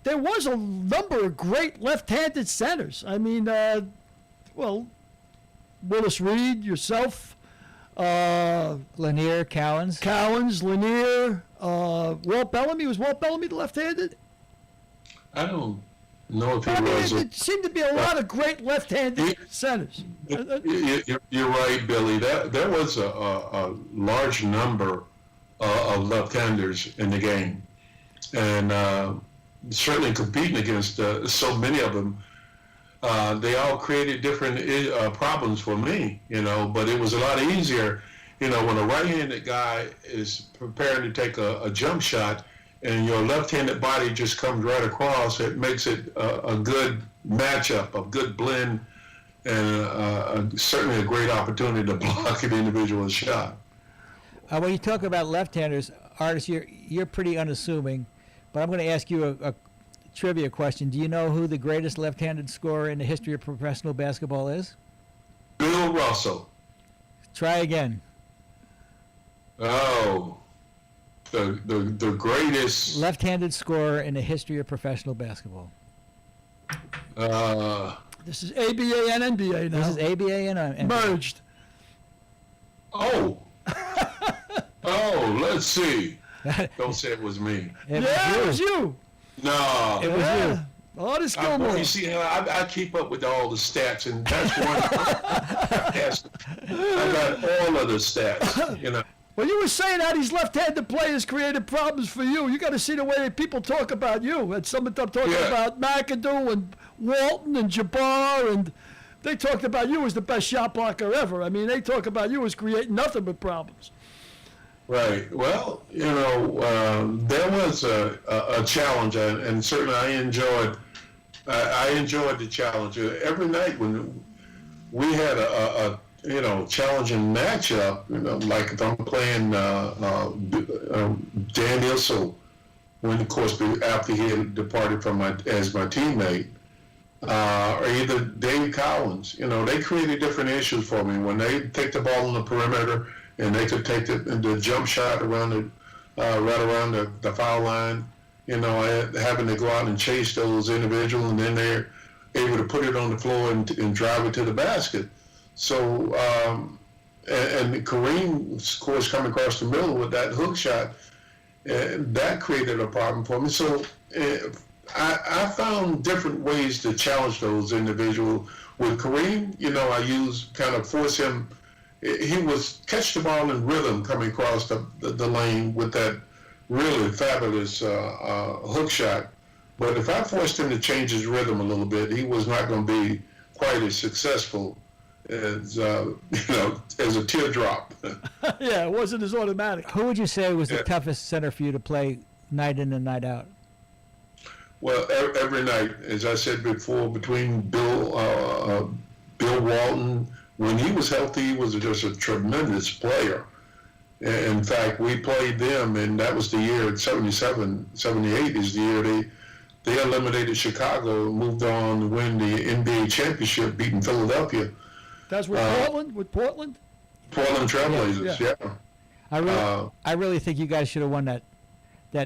there was a number of great left-handed centers. I mean, Willis Reed, yourself, Lanier, Cowens, Lanier, Walt Bellamy. Was Walt Bellamy left-handed? I don't know if he was. It seemed to be a lot of great left-handed centers. You're right, Billy. There was a large number of left-handers in the game, and certainly competing against so many of them. They all created different problems for me, but it was a lot easier, when a right-handed guy is preparing to take a jump shot and your left-handed body just comes right across, it makes it a good matchup, a good blend, and certainly a great opportunity to block an individual shot. When you talk about left-handers, Artis, you're pretty unassuming, but I'm going to ask you a trivia question. Do you know who the greatest left-handed scorer in the history of professional basketball is? Bill Russell. Try again. Oh, the greatest left-handed scorer in the history of professional basketball. This is ABA and NBA now. This is ABA and NBA. Merged. Oh. Oh, let's see. Don't say it was me. It was you. No. It was you. Artis Gilmore. You see, I keep up with all the stats, and that's one. I got all of the stats, you know. Well, you were saying how these left-handed players created problems for you. You got to see the way that people talk about you. And some of them talking about McAdoo and Walton and Jabbar, and they talked about you as the best shot blocker ever. I mean, they talk about you as creating nothing but problems. Right. Well, you know, there was a challenge, and certainly I enjoyed the challenge. Every night when we had a challenging matchup, you know, like if I'm playing Dan Issel, when of course after he had departed from as my teammate, or either Dave Collins, you know, they created different issues for me when they take the ball on the perimeter and they could take the jump shot around right around the foul line. You know, having to go out and chase those individuals, and then they're able to put it on the floor and drive it to the basket. So, and Kareem, of course, coming across the middle with that hook shot, that created a problem for me. So I found different ways to challenge those individuals. With Kareem, you know, I force him. He was catch the ball in rhythm coming across the lane with that really fabulous hook shot. But if I forced him to change his rhythm a little bit, he was not going to be quite as successful as as a teardrop. Yeah, it wasn't as automatic. Who would you say was the toughest center for you to play night in and night out? Well, every night, as I said before, between Bill Walton, when he was healthy, he was just a tremendous player. In fact, we played them, and that was the year, 77, 78 is the year they eliminated Chicago and moved on to win the NBA championship, beating Philadelphia. That's with Portland? With Portland? Portland Trailblazers, yeah. I really think you guys should have won that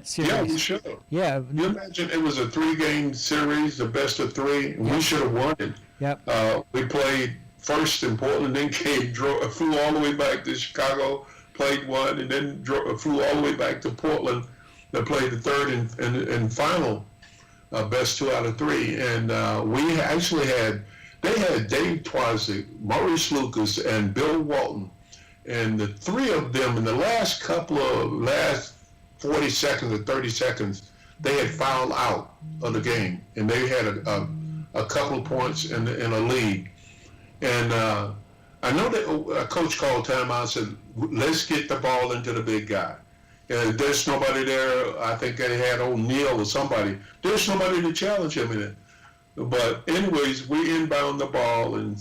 series. Yeah, we should have. Yeah. You imagine it was a 3-game series, the best of 3, and we should have won it. Yep. We played first in Portland, then flew all the way back to Chicago, played one, and then flew all the way back to Portland and played the third and final best 2 out of 3. And we actually they had Dave Twazik, Maurice Lucas, and Bill Walton. And the 3 of them in the last 40 seconds or 30 seconds, they had fouled out of the game. And they had a couple of points in a lead. And I know that a coach called timeout and said, let's get the ball into the big guy. There's nobody there. I think they had O'Neal or somebody. There's nobody to challenge him in it. But anyways, we inbound the ball, and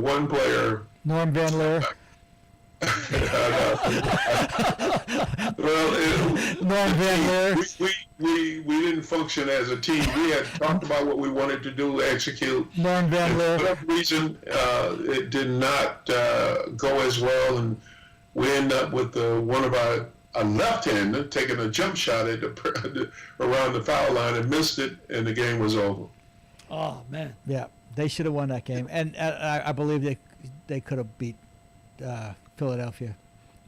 one player... Norm Van Leer. Norm Van Leer. We didn't function as a team. We had talked about what we wanted to do, execute. Norm Van Leer. For whatever reason, it did not go as well, and we ended up with one of a left-hander taking a jump shot around the foul line and missed it, and the game was over. Oh, man. Yeah, they should have won that game. And I believe they could have beat Philadelphia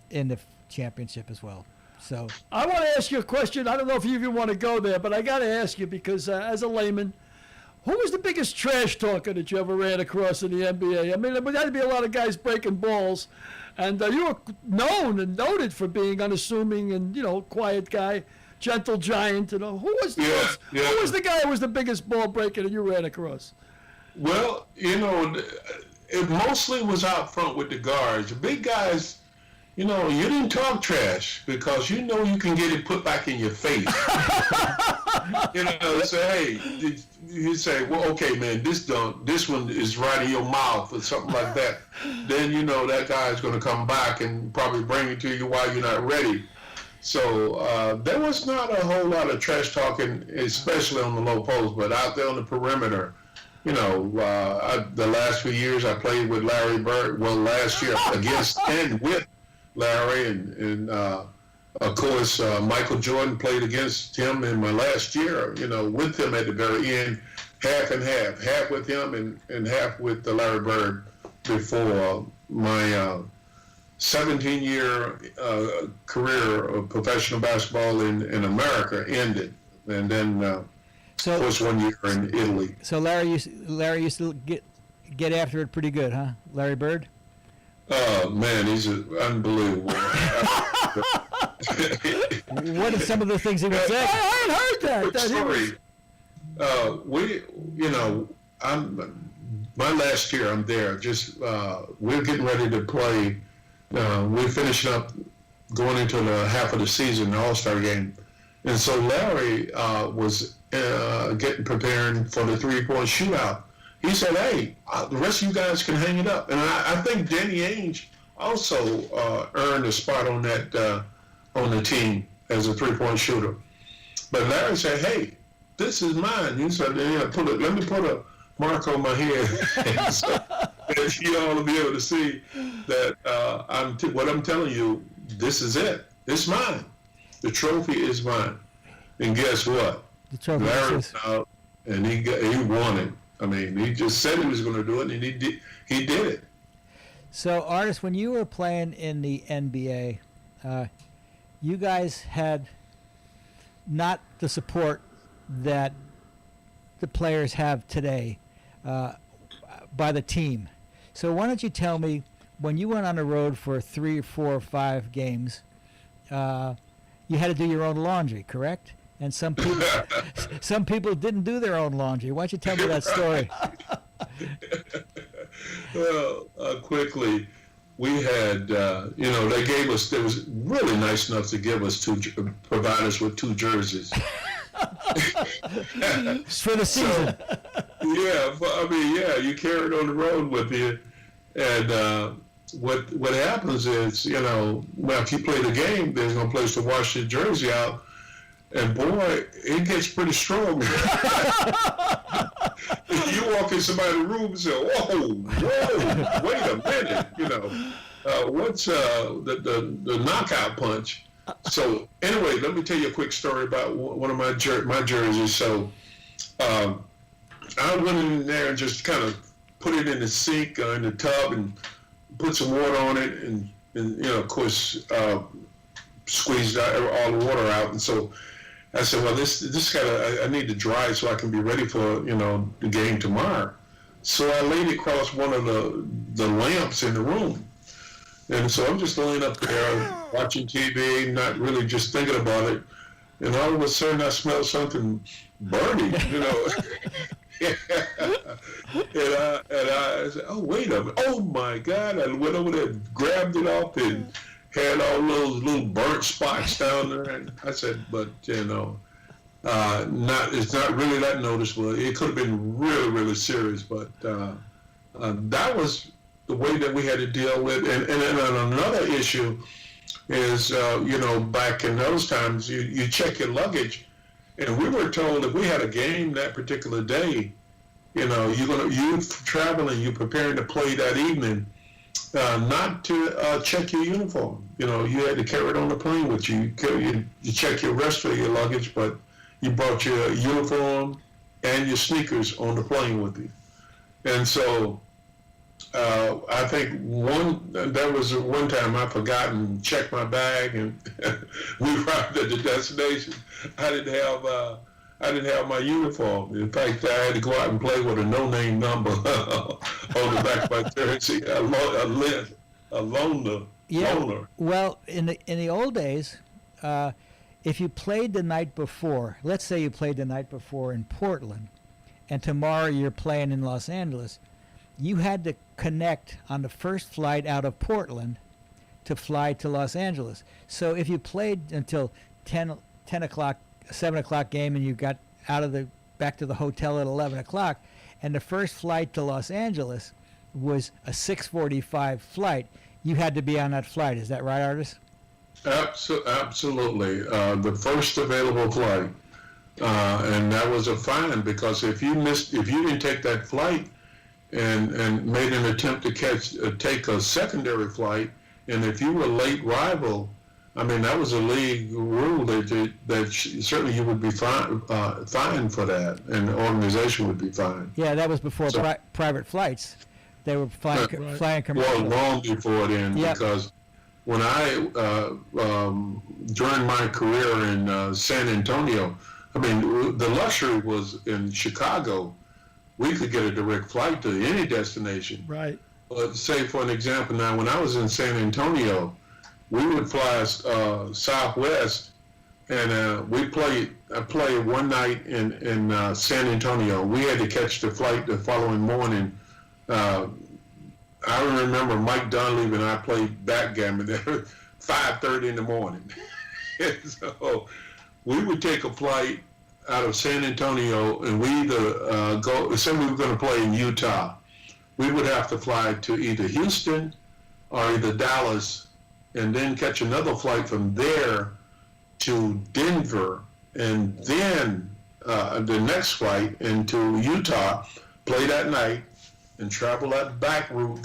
in the championship as well. So I want to ask you a question. I don't know if you even want to go there, but I got to ask you because as a layman, who was the biggest trash talker that you ever ran across in the NBA? I mean, there had to be a lot of guys breaking balls, and you were known and noted for being unassuming and, quiet guy, gentle giant. Who was the guy who was the biggest ball breaker that you ran across? Well, it mostly was out front with the guards. The big guys, you know, you didn't talk trash because you know you can get it put back in your face. You know, say, hey, you say, well, okay, man, this one is right in your mouth or something like that. Then you know that guy's going to come back and probably bring it to you while you're not ready. So there was not a whole lot of trash talking, especially on the low post, but out there on the perimeter. You know, the last few years I played with Larry Bird. Well, last year against and with Larry, and of course Michael Jordan played against him in my last year. You know, with him at the very end, half and half with him and half with Larry Bird before my 17-year career of professional basketball in America ended, and then of course 1 year in Italy. So Larry used to get after it pretty good, huh? Larry Bird? Oh man, he's unbelievable. What are some of the things he would say? I heard that. Sorry. My last year I'm there. Just we're getting ready to play. We're finishing up, going into the half of the season, the All-Star game, and so Larry was preparing for the three-point shootout. He said, "Hey, the rest of you guys can hang it up." And I think Danny Ainge also earned a spot on that on the team as a three-point shooter. But Larry said, "Hey, this is mine." He said, "Yeah, let me put a mark on my head." So, and you all will be able to see that what I'm telling you, this is it. It's mine. The trophy is mine. And guess what? The trophy Larry went out and he won it. I mean, he just said he was going to do it, and he did it. So, Artis, when you were playing in the NBA, you guys had not the support that the players have today by the team. So why don't you tell me, when you went on the road for 3 or 4 or 5 games, you had to do your own laundry, correct? And some people didn't do their own laundry. Why don't you tell me that story? Well, quickly, we had, they gave us, they was really nice enough to provide us with 2 jerseys. For the season. You carry it on the road with you. And what happens is, if you play the game, there's no place to wash your jersey out. And boy, it gets pretty strong. You walk in somebody's room and say, whoa, wait a minute, what's the knockout punch? So anyway, let me tell you a quick story about one of my jerseys. So I went in there and just kind of put it in the sink or in the tub and put some water on it, and of course squeezed all the water out. And so I said, well, this I need to dry so I can be ready for the game tomorrow. So I laid it across one of the lamps in the room. And so I'm just laying up there watching TV, not really just thinking about it. And all of a sudden I smelled something burning, And I said, oh, wait a minute. Oh, my God. I went over there, grabbed it off, and had all those little burnt spots down there. And I said, but, it's not really that noticeable. It could have been really, really serious. But that was the way that we had to deal with. And then another issue is, back in those times, you check your luggage. And we were told if we had a game that particular day, you're traveling, you're preparing to play that evening, not to check your uniform. You had to carry it on the plane with you. You check your rest of your luggage, but you brought your uniform and your sneakers on the plane with you. And so I think there was one time I forgot and checked my bag, and we arrived at the destination. I didn't have my uniform. In fact, I had to go out and play with a no-name number on the back of my jersey. A loner. Yeah. Well, in the old days, if you played the night before, let's say you played the night before in Portland, and tomorrow you're playing in Los Angeles, you had to connect on the first flight out of Portland to fly to Los Angeles. So if you played until 10 o'clock, 7 o'clock game, and you got back to the hotel at 11 o'clock, and the first flight to Los Angeles was a 6:45 flight, you had to be on that flight. Is that right, Artis? Absolutely. The first available flight. And that was a fine, because if you didn't take that flight and made an attempt to take a secondary flight, and if you were late rival, I mean, that was a league rule that certainly you would be fined for that, and the organization would be fined. Yeah, that was before private flights. They were flying commercial. Well, long before then, because when during my career in San Antonio, I mean, the luxury was in Chicago, we could get a direct flight to any destination. Right. But say, for an example, now, when I was in San Antonio, we would fly Southwest, and I played one night in San Antonio. We had to catch the flight the following morning. I remember Mike Dunleavy and I played backgammon there at 5:30 in the morning. So we would take a flight out of San Antonio, and we either say we were going to play in Utah. We would have to fly to either Houston or either Dallas, and then catch another flight from there to Denver, and then the next flight into Utah, play that night, and travel that back route,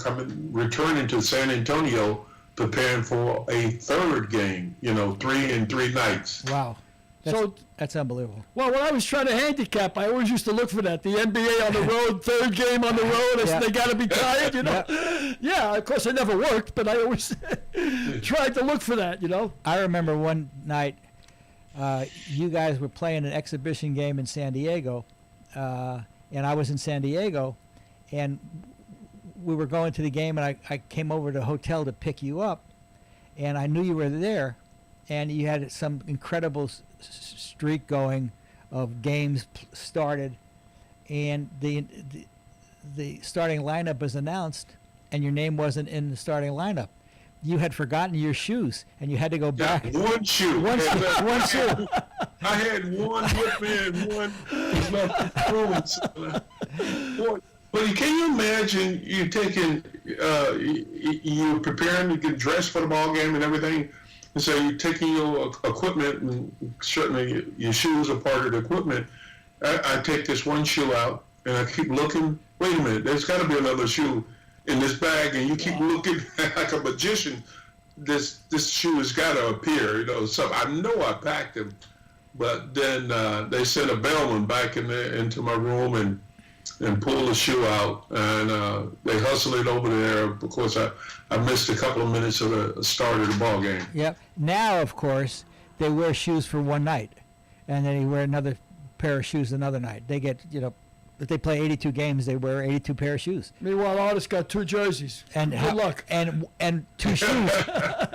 returning to San Antonio, preparing for a third game, 3 and 3 nights. Wow. That's unbelievable. Well, when I was trying to handicap, I always used to look for that. The NBA on the road, third game on the road. I said, they got to be tired, Yeah, of course, it never worked, but I always tried to look for that, I remember one night you guys were playing an exhibition game in San Diego, and I was in San Diego, and we were going to the game, and I came over to the hotel to pick you up, and I knew you were there, and you had some incredible streak going of games started, and the starting lineup was announced, and your name wasn't in the starting lineup. You had forgotten your shoes, and you had to go back. One shoe. One shoe. I had one with me and one left But can you imagine you taking, you're preparing to get dressed for the ball game and everything, and so you're taking your equipment, and certainly your shoes are part of the equipment. I take this one shoe out, and I keep looking. Wait a minute, there's got to be another shoe in this bag, and you keep looking like a magician. This shoe has got to appear, So I know I packed them, but then they sent a bellman back into my room and pulled the shoe out, and they hustled it over there. Of course, I missed a couple of minutes of the start of the ball game. Yep. Now, of course, they wear shoes for one night, and then they wear another pair of shoes another night. They get, if they play 82 games, they wear 82 pair of shoes. Meanwhile, Artis got 2 jerseys. And good luck. And 2 shoes.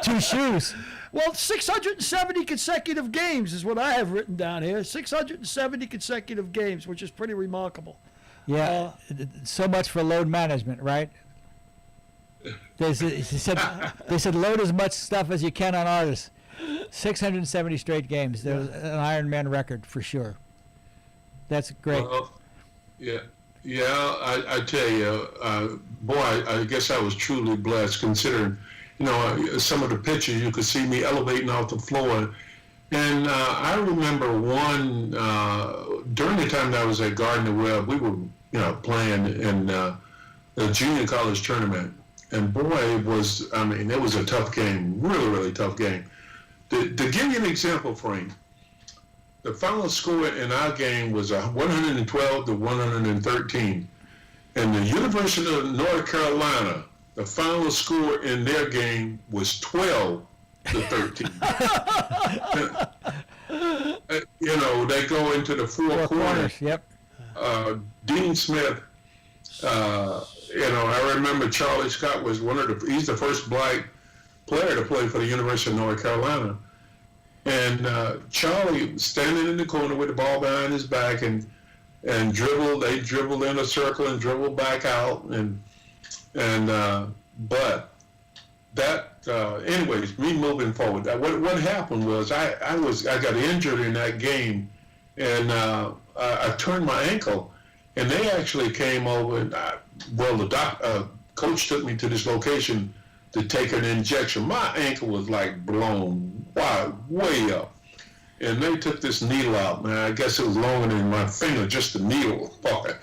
2 shoes. Well, 670 consecutive games is what I have written down here. 670 consecutive games, which is pretty remarkable. Yeah, so much for load management, right? They said load as much stuff as you can on Artis. 670 straight games. There's an Ironman record for sure. That's great. Well, I tell you, boy, I guess I was truly blessed, considering, some of the pictures you could see me elevating off the floor. And I remember during the time that I was at Gardner Webb, we were, playing in the junior college tournament. And boy, it was a tough game, really, really tough game. To give you an example, Frank, the final score in our game was 112 to 113. And the University of North Carolina, the final score in their game was 12 to 13. They go into the four corners. Yep. Dean Smith, I remember Charlie Scott was he's the first black player to play for the University of North Carolina. And Charlie standing in the corner with the ball behind his back and dribbled. They dribbled in a circle and dribbled back out. But anyways, me moving forward. What happened was I got injured in that game, and I turned my ankle, and they actually came over. And the coach took me to this location to take an injection. My ankle was like blown way up, and they took this needle out. Man, I guess it was longer than my finger, just the needle part.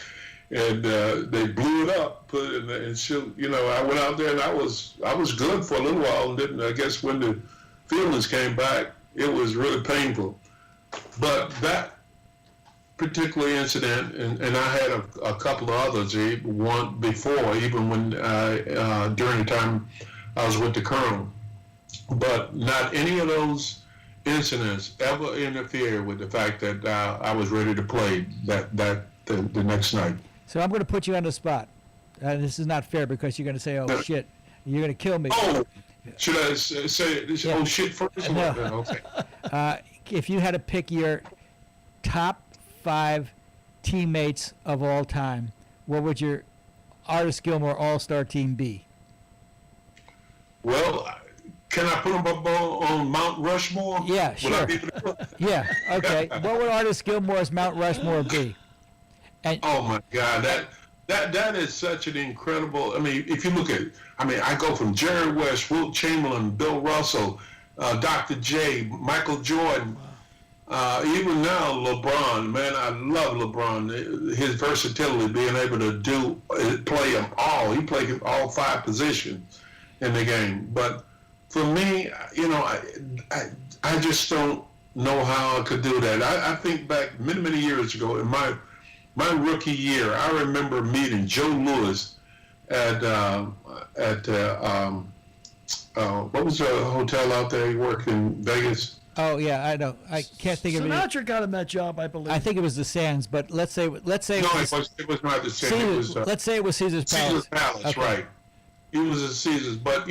And they blew it up, put it in there, and I went out there and I was good for a little while, and then I guess when the feelings came back, it was really painful. But that particular incident, and I had a couple of others, one before, even when during the time I was with the Colonel, but not any of those incidents ever interfered with the fact that I was ready to play the next night. So I'm going to put you on the spot. This is not fair because you're going to say, "Oh shit," you're going to kill me. Oh, should I say this? Yeah. Oh shit first? No. Okay. If you had to pick your top 5 teammates of all time, what would your Artis Gilmore All-Star team be? Well, can I put them up on Mount Rushmore? Yeah, sure. Yeah, okay. What would Artis Gilmore's Mount Rushmore be? And oh my God, that is such an incredible. I mean, if you look at, I go from Jerry West, Wilt Chamberlain, Bill Russell, Dr. J, Michael Jordan, even now LeBron. Man, I love LeBron. His versatility, being able to play them all. He played all 5 positions in the game. But for me, I just don't know how I could do that. I think back many years ago in my rookie year, I remember meeting Joe Louis at what was the hotel out there he worked in Vegas? Oh yeah, I know. I can't think of it. Sinatra got him that job, I believe. I think it was the Sands, but let's say no, it was not the Sands. Let's say it was Caesar's Palace. Caesar's Palace, okay. Right? It was at Caesar's, but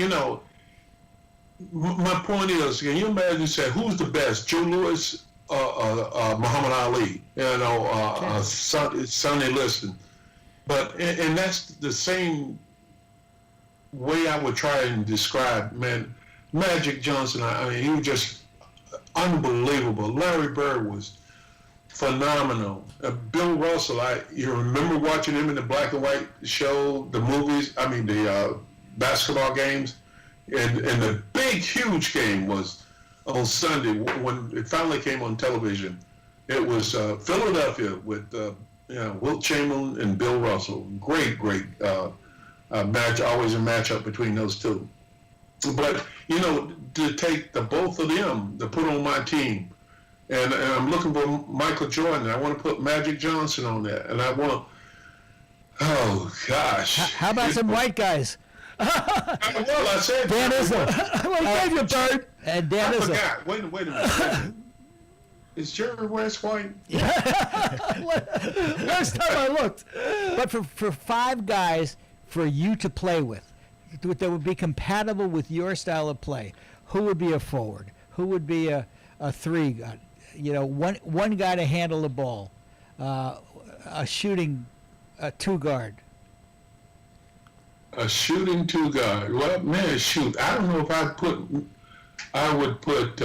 my point is, can you imagine? Say, who's the best? Joe Louis, Muhammad Ali, Sonny Liston, and that's the same way I would try and describe, man, Magic Johnson. He was just unbelievable. Larry Bird was phenomenal. Bill Russell, you remember watching him in the black and white show, the movies, the basketball games, and the big, huge game was on Sunday when it finally came on television. It was Philadelphia with Wilt Chamberlain and Bill Russell. Great match, always a matchup between those two. But to take the both of them to put on my team, and I'm looking for Michael Jordan. I want to put Magic Johnson on there, and I want. Oh gosh! How about some white guys? Well, I said Dan Issel. I gave you Bird. And Dan I Issel. forgot. Wait a minute. Is Jerry West white? Last time I looked. But for 5 guys for you to play with, that would be compatible with your style of play, who would be a forward? Who would be a 3 guy? One guy to handle the ball, a shooting 2 guard. A shooting 2 guard. Well, man, shoot. I don't know if I would put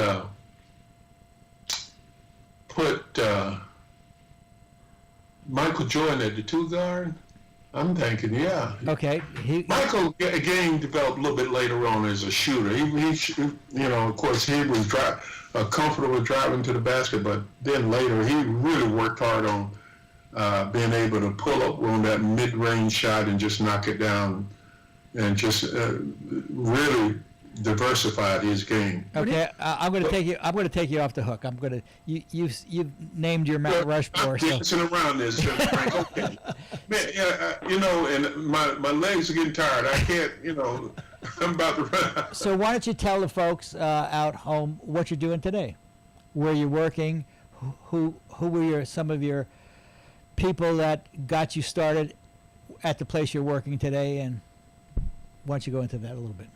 Michael Jordan at the 2 guard. I'm thinking, yeah. Okay. Michael again developed a little bit later on as a shooter. He of course, he was comfortable driving to the basket, but then later he really worked hard on being able to pull up on that mid-range shot and just knock it down, and just really diversified his game. Okay, I'm going to take you. I'm going to take you off the hook. You've named your Mount Rushmore. I'm dancing around this, Frank. Okay, man. And my legs are getting tired. I can't. I'm about to run. So why don't you tell the folks out home what you're doing today, where you're working, who were some of your people that got you started at the place you're working today, and why don't you go into that a little bit?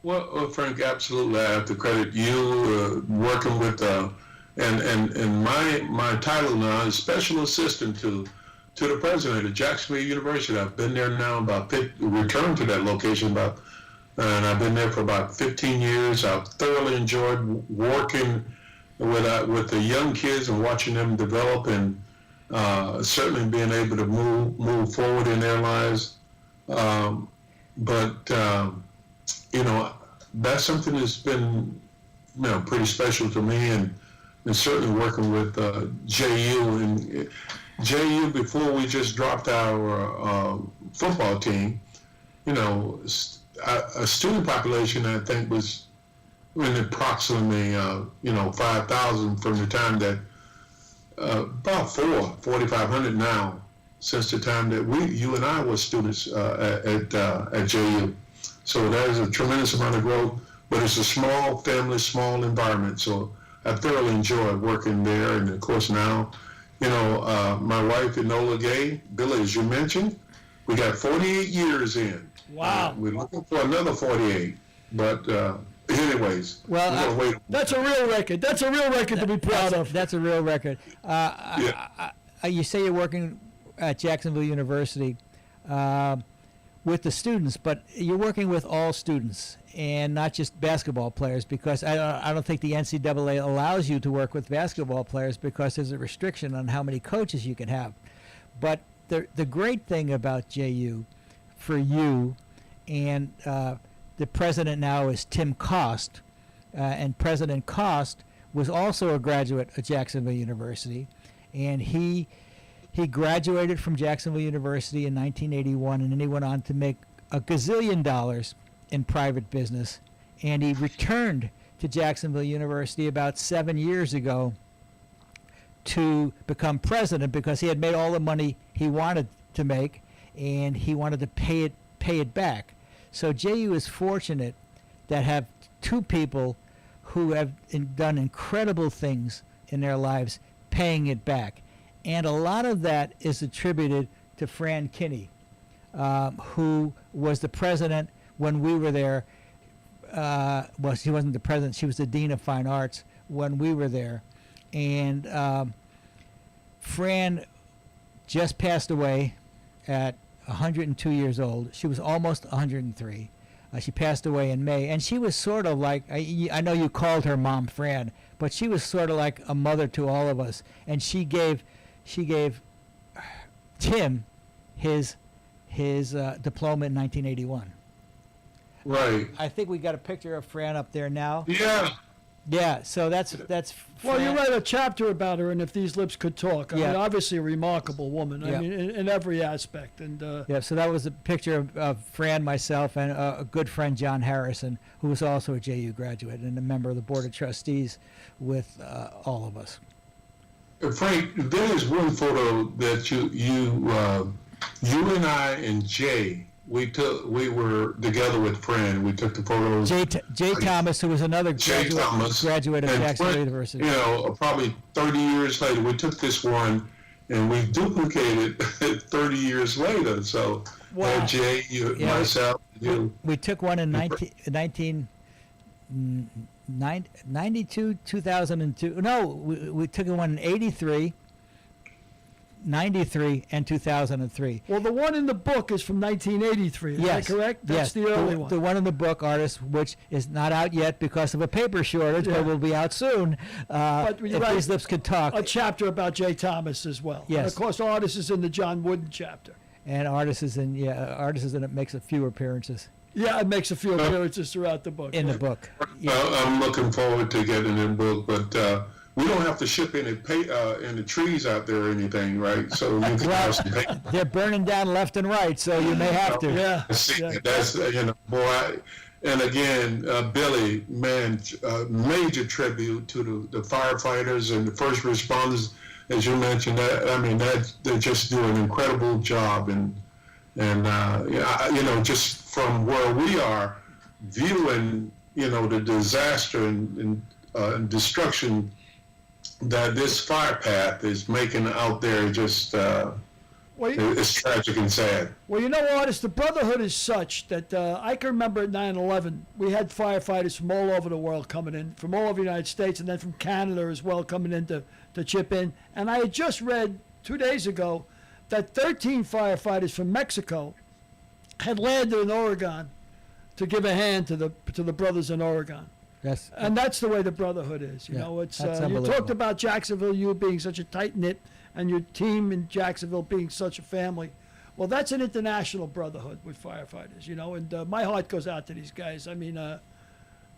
Well, Frank, absolutely. I have to credit you working with, and my title now is Special Assistant to the President of Jacksonville University. I've been there now returned to that location about and I've been there for about 15 years. I've thoroughly enjoyed working with the young kids and watching them develop, and certainly being able to move forward in their lives. But that's something that's been pretty special to me, and certainly working with JU. And JU, before we just dropped our football team, a student population I think was in approximately 5,000 from the time that about 4,500 now, since the time that you and I were students at JU. So there's a tremendous amount of growth, but it's a small family, small environment. So I thoroughly enjoy working there. And of course now, my wife Enola Gay, Billy, as you mentioned, we got 48 years in. Wow. We're looking for another 48, but anyways, well, that's a real record. That's a real record to be proud of. That's a real record. You say you're working at Jacksonville University with the students, but you're working with all students and not just basketball players, because I don't think the NCAA allows you to work with basketball players because there's a restriction on how many coaches you can have. But the great thing about JU for you, and the president now is Tim Cost, and President Cost was also a graduate at Jacksonville University, and he graduated from Jacksonville University in 1981, and then he went on to make a gazillion dollars in private business, and he returned to Jacksonville University about 7 years ago to become president, because he had made all the money he wanted to make, and he wanted to pay it back. So JU is fortunate that have two people who have done incredible things in their lives, paying it back. And a lot of that is attributed to Fran Kinney, who was the president when we were there. Well, she wasn't the president. She was the dean of fine arts when we were there. And Fran just passed away at 102 years old. She was almost 103. She passed away in May, and she was sort of like, I know you called her Mom Fran, but she was sort of like a mother to all of us. And she gave Tim his diploma in 1981. Right. I think we got a picture of Fran up there now. Yeah. Yeah, so that's well, you write a chapter about her, and If These Lips Could Talk. I Yeah. mean, obviously a remarkable woman. Yeah. I mean, in every aspect. And yeah, so that was a picture of Fran, myself, and a good friend, John Harrison, who was also a JU graduate and a member of the Board of Trustees with all of us. Frank, there is one photo that you and I and Jay, we were together with Fran. We took the photos. Jay Thomas, who was another graduate of Jacksonville University. Probably 30 years later, we took this one and we duplicated it 30 years later. So, wow. Jay, myself, you. We took one in 1992, 2002. No, we took one in 83. 93 and 2003. Well, the one in the book is from 1983. Is that correct? That's the early one. The one in the book, Artis, which is not out yet because of a paper shortage, but will be out soon. But If These Lips Could Talk. A chapter about Jay Thomas as well. Yes. And of course, Artis is in the John Wooden chapter. And Artis is in. It makes a few appearances. Yeah, it makes a few appearances throughout the book. In the book. Yeah. I'm looking forward to getting in the book, but. We don't have to ship any trees out there or anything, right? So you can have some paper. They're burning down left and right, so you may have to. Yeah. That's boy. And again, Billy, man, major tribute to the firefighters and the first responders, as you mentioned. They just do an incredible job, and just from where we are, viewing the disaster and destruction that this fire path is making out there, just it's tragic and sad. Well, Artis, the brotherhood is such that I can remember at 9/11, we had firefighters from all over the world coming in, from all over the United States, and then from Canada as well, coming in to chip in. And I had just read 2 days ago that 13 firefighters from Mexico had landed in Oregon to give a hand to the brothers in Oregon. Yes. And that's the way the brotherhood is. You Yeah, know, it's that's you unbelievable. talked about Jacksonville, you being such a tight knit, and your team in Jacksonville being such a family. Well, that's an international brotherhood with firefighters. You know, and my heart goes out to these guys. I mean,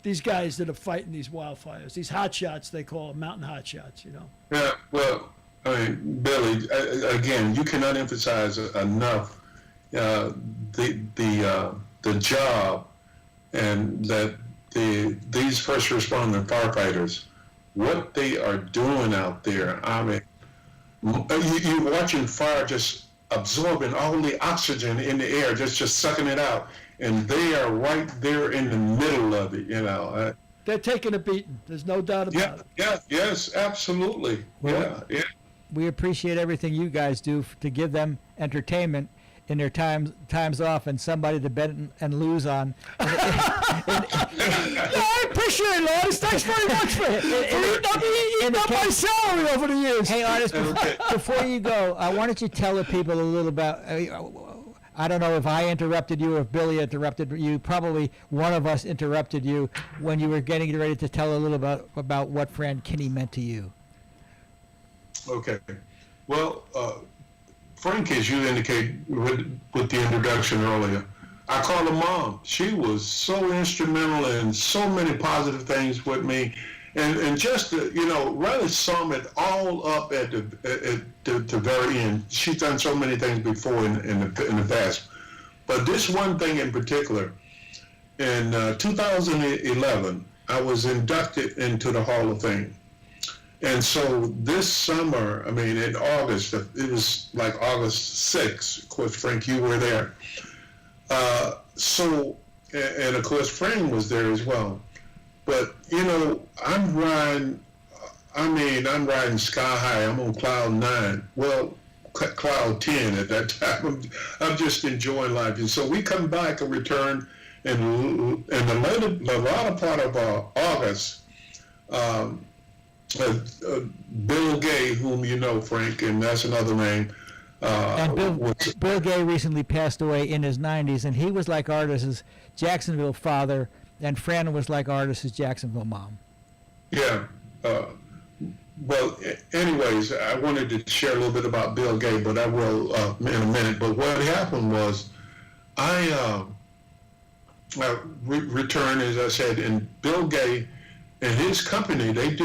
these guys that are fighting these wildfires, these hot shots they call them, mountain hot shots. You know. Yeah, well, I mean, Billy, again, you cannot emphasize enough the job and that these first responder firefighters, what they are doing out there. I mean, you're watching fire just absorbing all the oxygen in the air, just sucking it out, and they are right there in the middle of it. You know. They're taking a beating. There's no doubt about it. Yes, absolutely. Well, yeah. We appreciate everything you guys do to give them entertainment in their times off, and somebody to bet and lose on. Yeah, I appreciate it, Artis. Thanks very much for eating up my salary over the years. Hey, Artis, before you go, why don't you tell the people a little about. I don't know if I interrupted you or if Billy interrupted you. Probably one of us interrupted you when you were getting ready to tell a little about what Fran Kinney meant to you. Okay. Well, Frank, as you indicate with the introduction earlier, I call her mom. She was so instrumental in so many positive things with me, and just to, really sum it all up at the very end. She's done so many things before in the past, but this one thing in particular, in 2011, I was inducted into the Hall of Fame. And so this summer, I mean, in August, it was like August 6th. Of course, Frank, you were there. And of course, Frank was there as well. But, I'm riding sky high. I'm on cloud 9. Well, cloud 10 at that time. I'm just enjoying life. And so we come back and return in the latter part of August. Bill Gay, whom you know, Frank, and that's another name. And Bill Gay recently passed away in his 90s, and he was like Artis's Jacksonville father, and Fran was like Artis's Jacksonville mom. Yeah. Well, anyways, I wanted to share a little bit about Bill Gay, but I will in a minute. But what happened was, I returned, as I said, and Bill Gay and his company, they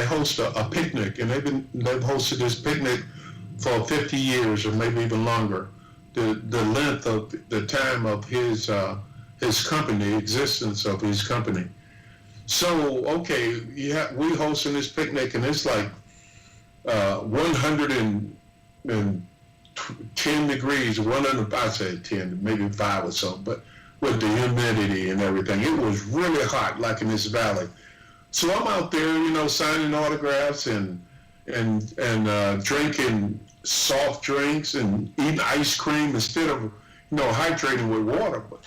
host a picnic, and they've hosted this picnic for 50 years or maybe even longer. The length of the time of his company, existence of his company. So okay, we hosting this picnic, and it's like 110 degrees. I say 10, maybe 5 or so, but with the humidity and everything. It was really hot, like in this valley. So I'm out there, signing autographs and drinking soft drinks and eating ice cream instead of, hydrating with water. But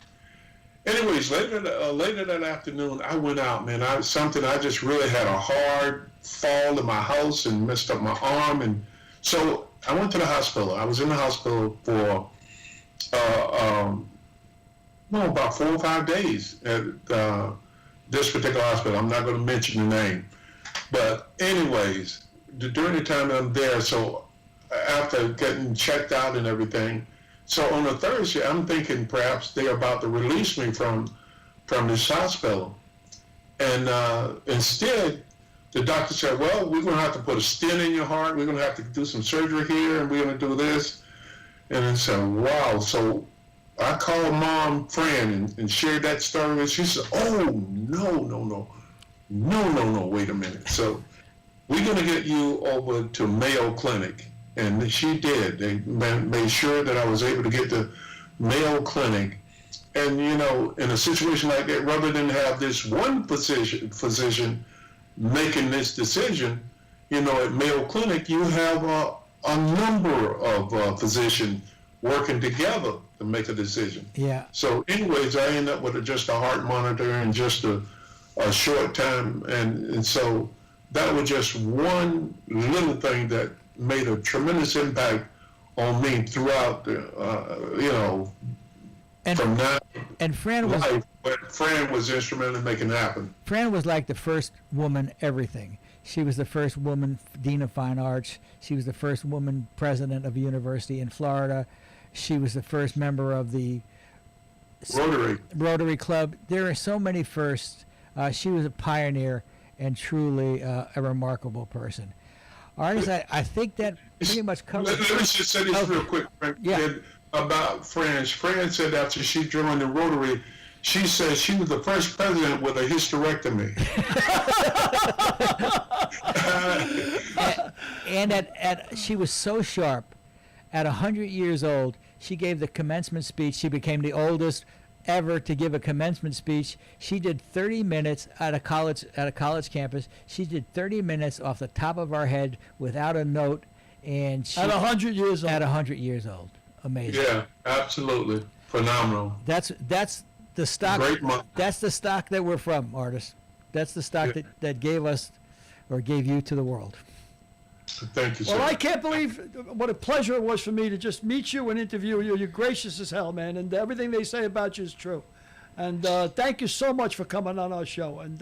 anyways, later that afternoon, I went out, man. I just really had a hard fall in my house and messed up my arm. And so I went to the hospital. I was in the hospital for, about 4 or 5 days at this particular hospital. I'm not going to mention the name. But anyways, during the time I'm there, so after getting checked out and everything, so on a Thursday, I'm thinking perhaps they're about to release me from this hospital. And instead, the doctor said, well, we're going to have to put a stent in your heart. We're going to have to do some surgery here, and we're going to do this. And I said, wow. So I called Mom Fran and shared that story, and she said, oh, no, wait a minute. So we're going to get you over to Mayo Clinic. And she did. They made sure that I was able to get to Mayo Clinic. And, in a situation like that, rather than have this one physician making this decision, at Mayo Clinic, you have a number of physicians working together to make a decision. Yeah. So anyways, I ended up with just a heart monitor in just a short time. And so that was just one little thing that made a tremendous impact on me throughout, from 9 And Fran was life, but Fran was instrumental in making it happen. Fran was like the first woman everything. She was the first woman dean of fine arts. She was the first woman president of a university in Florida. She was the first member of the Rotary Club. There are so many firsts. She was a pioneer and truly a remarkable person. Artis, I think that pretty much covers. Let me just say this real quick, Frank, about Fran. Fran said after she joined the Rotary, she said she was the first president with a hysterectomy. and she was so sharp. At 100 years old, she gave the commencement speech. She became the oldest ever to give a commencement speech. She did 30 minutes at a college campus. She did 30 minutes off the top of our head without a note, and she, at 100 years old. At 100 years old, amazing. Yeah, absolutely phenomenal. That's the stock. Great month. That's the stock that we're from, Artis. That's the stock that gave us or gave you to the world. Thank you, sir. Well, I can't believe what a pleasure it was for me to just meet you and interview you. You're gracious as hell, man, and everything they say about you is true. And thank you so much for coming on our show, and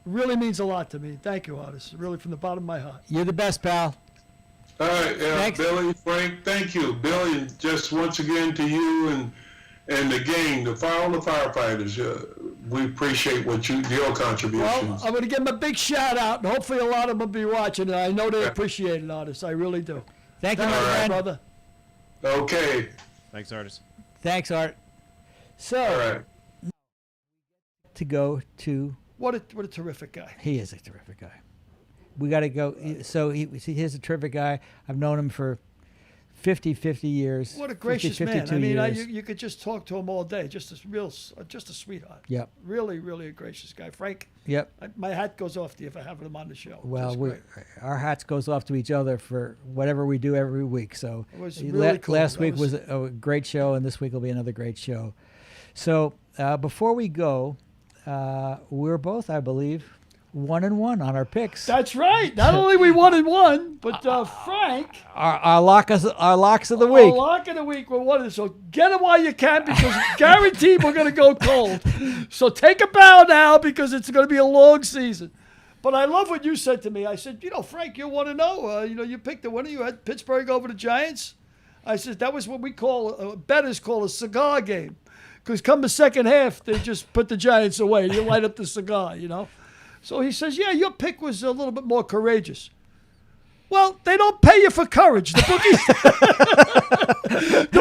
really means a lot to me. Thank you, Artis. Really, from the bottom of my heart. You're the best, pal. All right, Thanks. Billy, Frank, thank you. Billy, and just once again to you and the gang, all the firefighters. We appreciate your contributions. Well, I'm going to give them a big shout out, and hopefully a lot of them will be watching. And I know they appreciate it, Artis. I really do. Thank you, my friend. Brother. Okay. Thanks, Artis. Thanks, Art. So, all right. To go to what a terrific guy. He is a terrific guy. We got to go. So he's a terrific guy. I've known him for 50 years. What a gracious 50, man. I mean, years. you could just talk to him all day. Just a sweetheart. Yep. Really, really a gracious guy. Frank. Yep. My hat goes off to you for having him on the show. Well, our hats goes off to each other for whatever we do every week. So it was really cool. Last week was a great show, and this week will be another great show. So before we go, we're both, I believe, 1-1 on our picks. That's right. Not only we 1-1, but Frank, our locks of the week. Our lock of the week. We're 1. So get it while you can, because guaranteed we're going to go cold. So take a bow now, because it's going to be a long season. But I love what you said to me. I said, Frank, you want to know. You picked the winner. You had Pittsburgh over the Giants. I said that was what we bettors call a cigar game, because come the second half, they just put the Giants away. You light up the cigar, So he says, yeah, your pick was a little bit more courageous. Well, they don't pay you for courage. The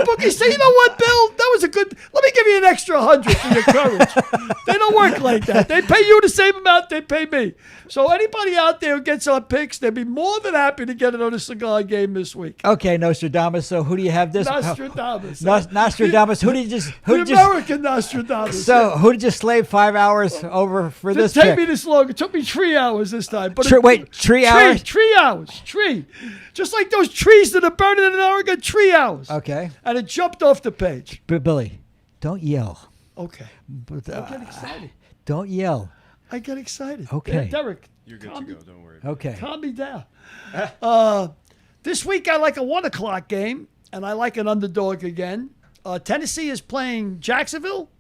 bookies say, you know what, Bill? That was a good, let me give you an extra 100 for your courage. They don't work like that. They pay you the same amount they pay me. So anybody out there who gets our picks, they'd be more than happy to get it on a cigar game this week. Okay, Nostradamus. So who do you have this? Nostradamus. Nostradamus. American Nostradamus. So who did you slave 5 hours over for this pick? It didn't take me this long. It took me 3 hours this time. But 3 hours? 3 hours. Just like those trees that are burning in Oregon, 3 hours. Okay. And it jumped off the page. But Billy, don't yell. Okay. But, I get excited. Don't yell. I get excited. Okay. Derek. You're good to go. Don't worry. Okay. Calm me down. This week I like a 1 o'clock game, and I like an underdog again. Tennessee is playing Jacksonville.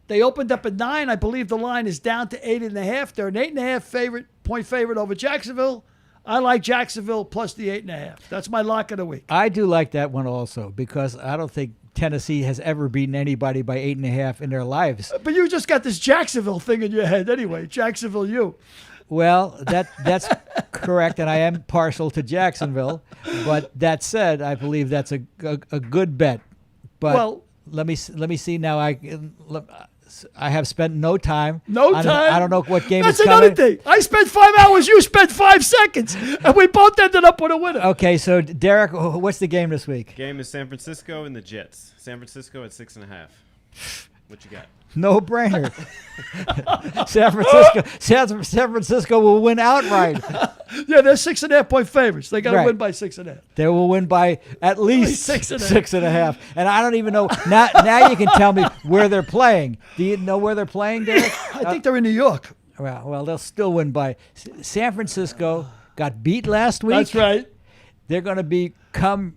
They opened up at 9. I believe the line is down to 8.5. They're an 8.5 point favorite over Jacksonville. I like Jacksonville plus the 8.5. That's my lock of the week. I do like that one also, because I don't think Tennessee has ever beaten anybody by 8.5 in their lives. But you just got this Jacksonville thing in your head anyway. Jacksonville, you. Well, that's correct, and I am partial to Jacksonville. But that said, I believe that's a good bet. But let me see now. I have spent no time. I don't know what game That's is coming. That's another thing. I spent 5 hours. You spent 5 seconds. And we both ended up with a winner. Okay, so Derek, what's the game this week? Game is San Francisco and the Jets. San Francisco at 6.5. What you got? No brainer. San Francisco will win outright. Yeah, they're 6.5 point favorites. They got to win by 6.5. They will win by at least 6.5. And I don't even know. Now you can tell me where they're playing. Do you know where they're playing, Derek? I think they're in New York. Well, they'll still win by. San Francisco got beat last week. That's right. They're going to become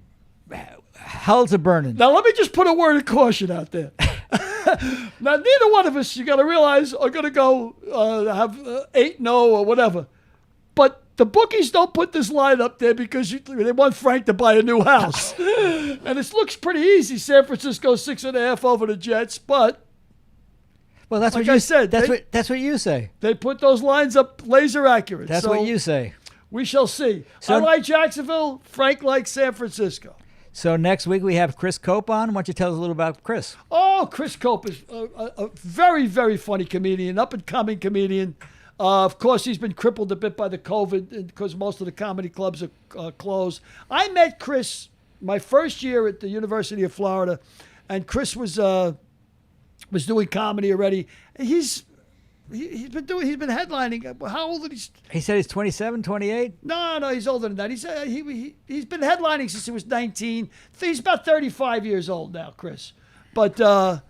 hell's a burning. Now, let me just put a word of caution out there. Now, neither one of us, you got to realize, are going to go have 8-0 or whatever. But the bookies don't put this line up there because they want Frank to buy a new house. And it looks pretty easy. San Francisco 6.5 over the Jets, but well, that's like what you I said. That's what you say. They put those lines up laser accurate. That's so what you say. We shall see. So, I like Jacksonville. Frank likes San Francisco. So next week we have Chris Cope on. Why don't you tell us a little about Chris? Oh, Chris Cope is a very, very funny comedian, up-and-coming comedian. Of course, he's been crippled a bit by the COVID because most of the comedy clubs are closed. I met Chris my first year at the University of Florida, and Chris was doing comedy already. He's been headlining. How old is he? He said he's 27, 28? No, he's older than that. He's been headlining since he was 19. He's about 35 years old now, Chris. But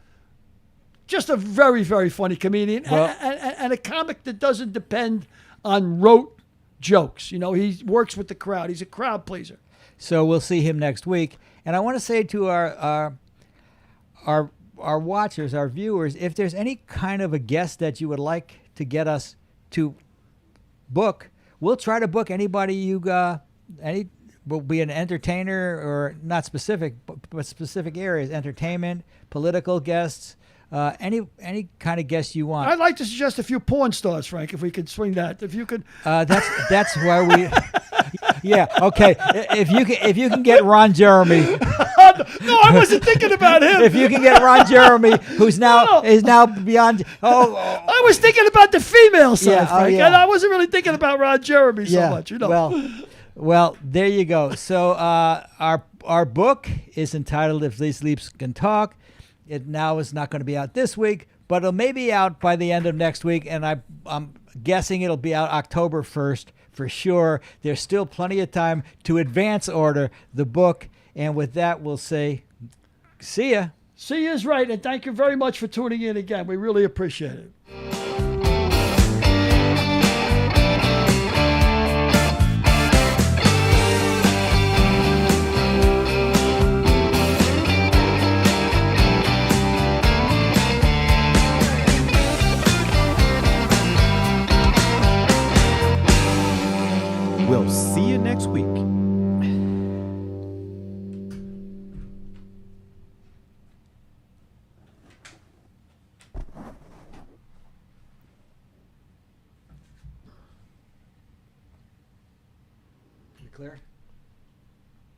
just a very, very funny comedian, Well, and a comic that doesn't depend on rote jokes. You know, he works with the crowd. He's a crowd pleaser. So we'll see him next week. And I want to say to our watchers, our viewers, if there's any kind of a guest that you would like to get us to book, we'll try to book anybody will be an entertainer or not specific, but specific areas, entertainment, political guests, any kind of guest you want. I'd like to suggest a few porn stars, Frank, if we could swing that. If you could. That's why we. Yeah. Okay. If you can get Ron Jeremy. No, I wasn't thinking about him. If you can get Ron Jeremy, who's now is now beyond. I was thinking about the female side, Frank, yeah. and I wasn't really thinking about Ron Jeremy so much. You know. Well, there you go. So our book is entitled "If These Leaps Can Talk." It now is not going to be out this week, but it may be out by the end of next week, and I'm guessing it'll be out October 1st for sure. There's still plenty of time to advance order the book, and with that, we'll say, see ya. See you is right, and thank you very much for tuning in again. We really appreciate it. We'll see you next week. You clear?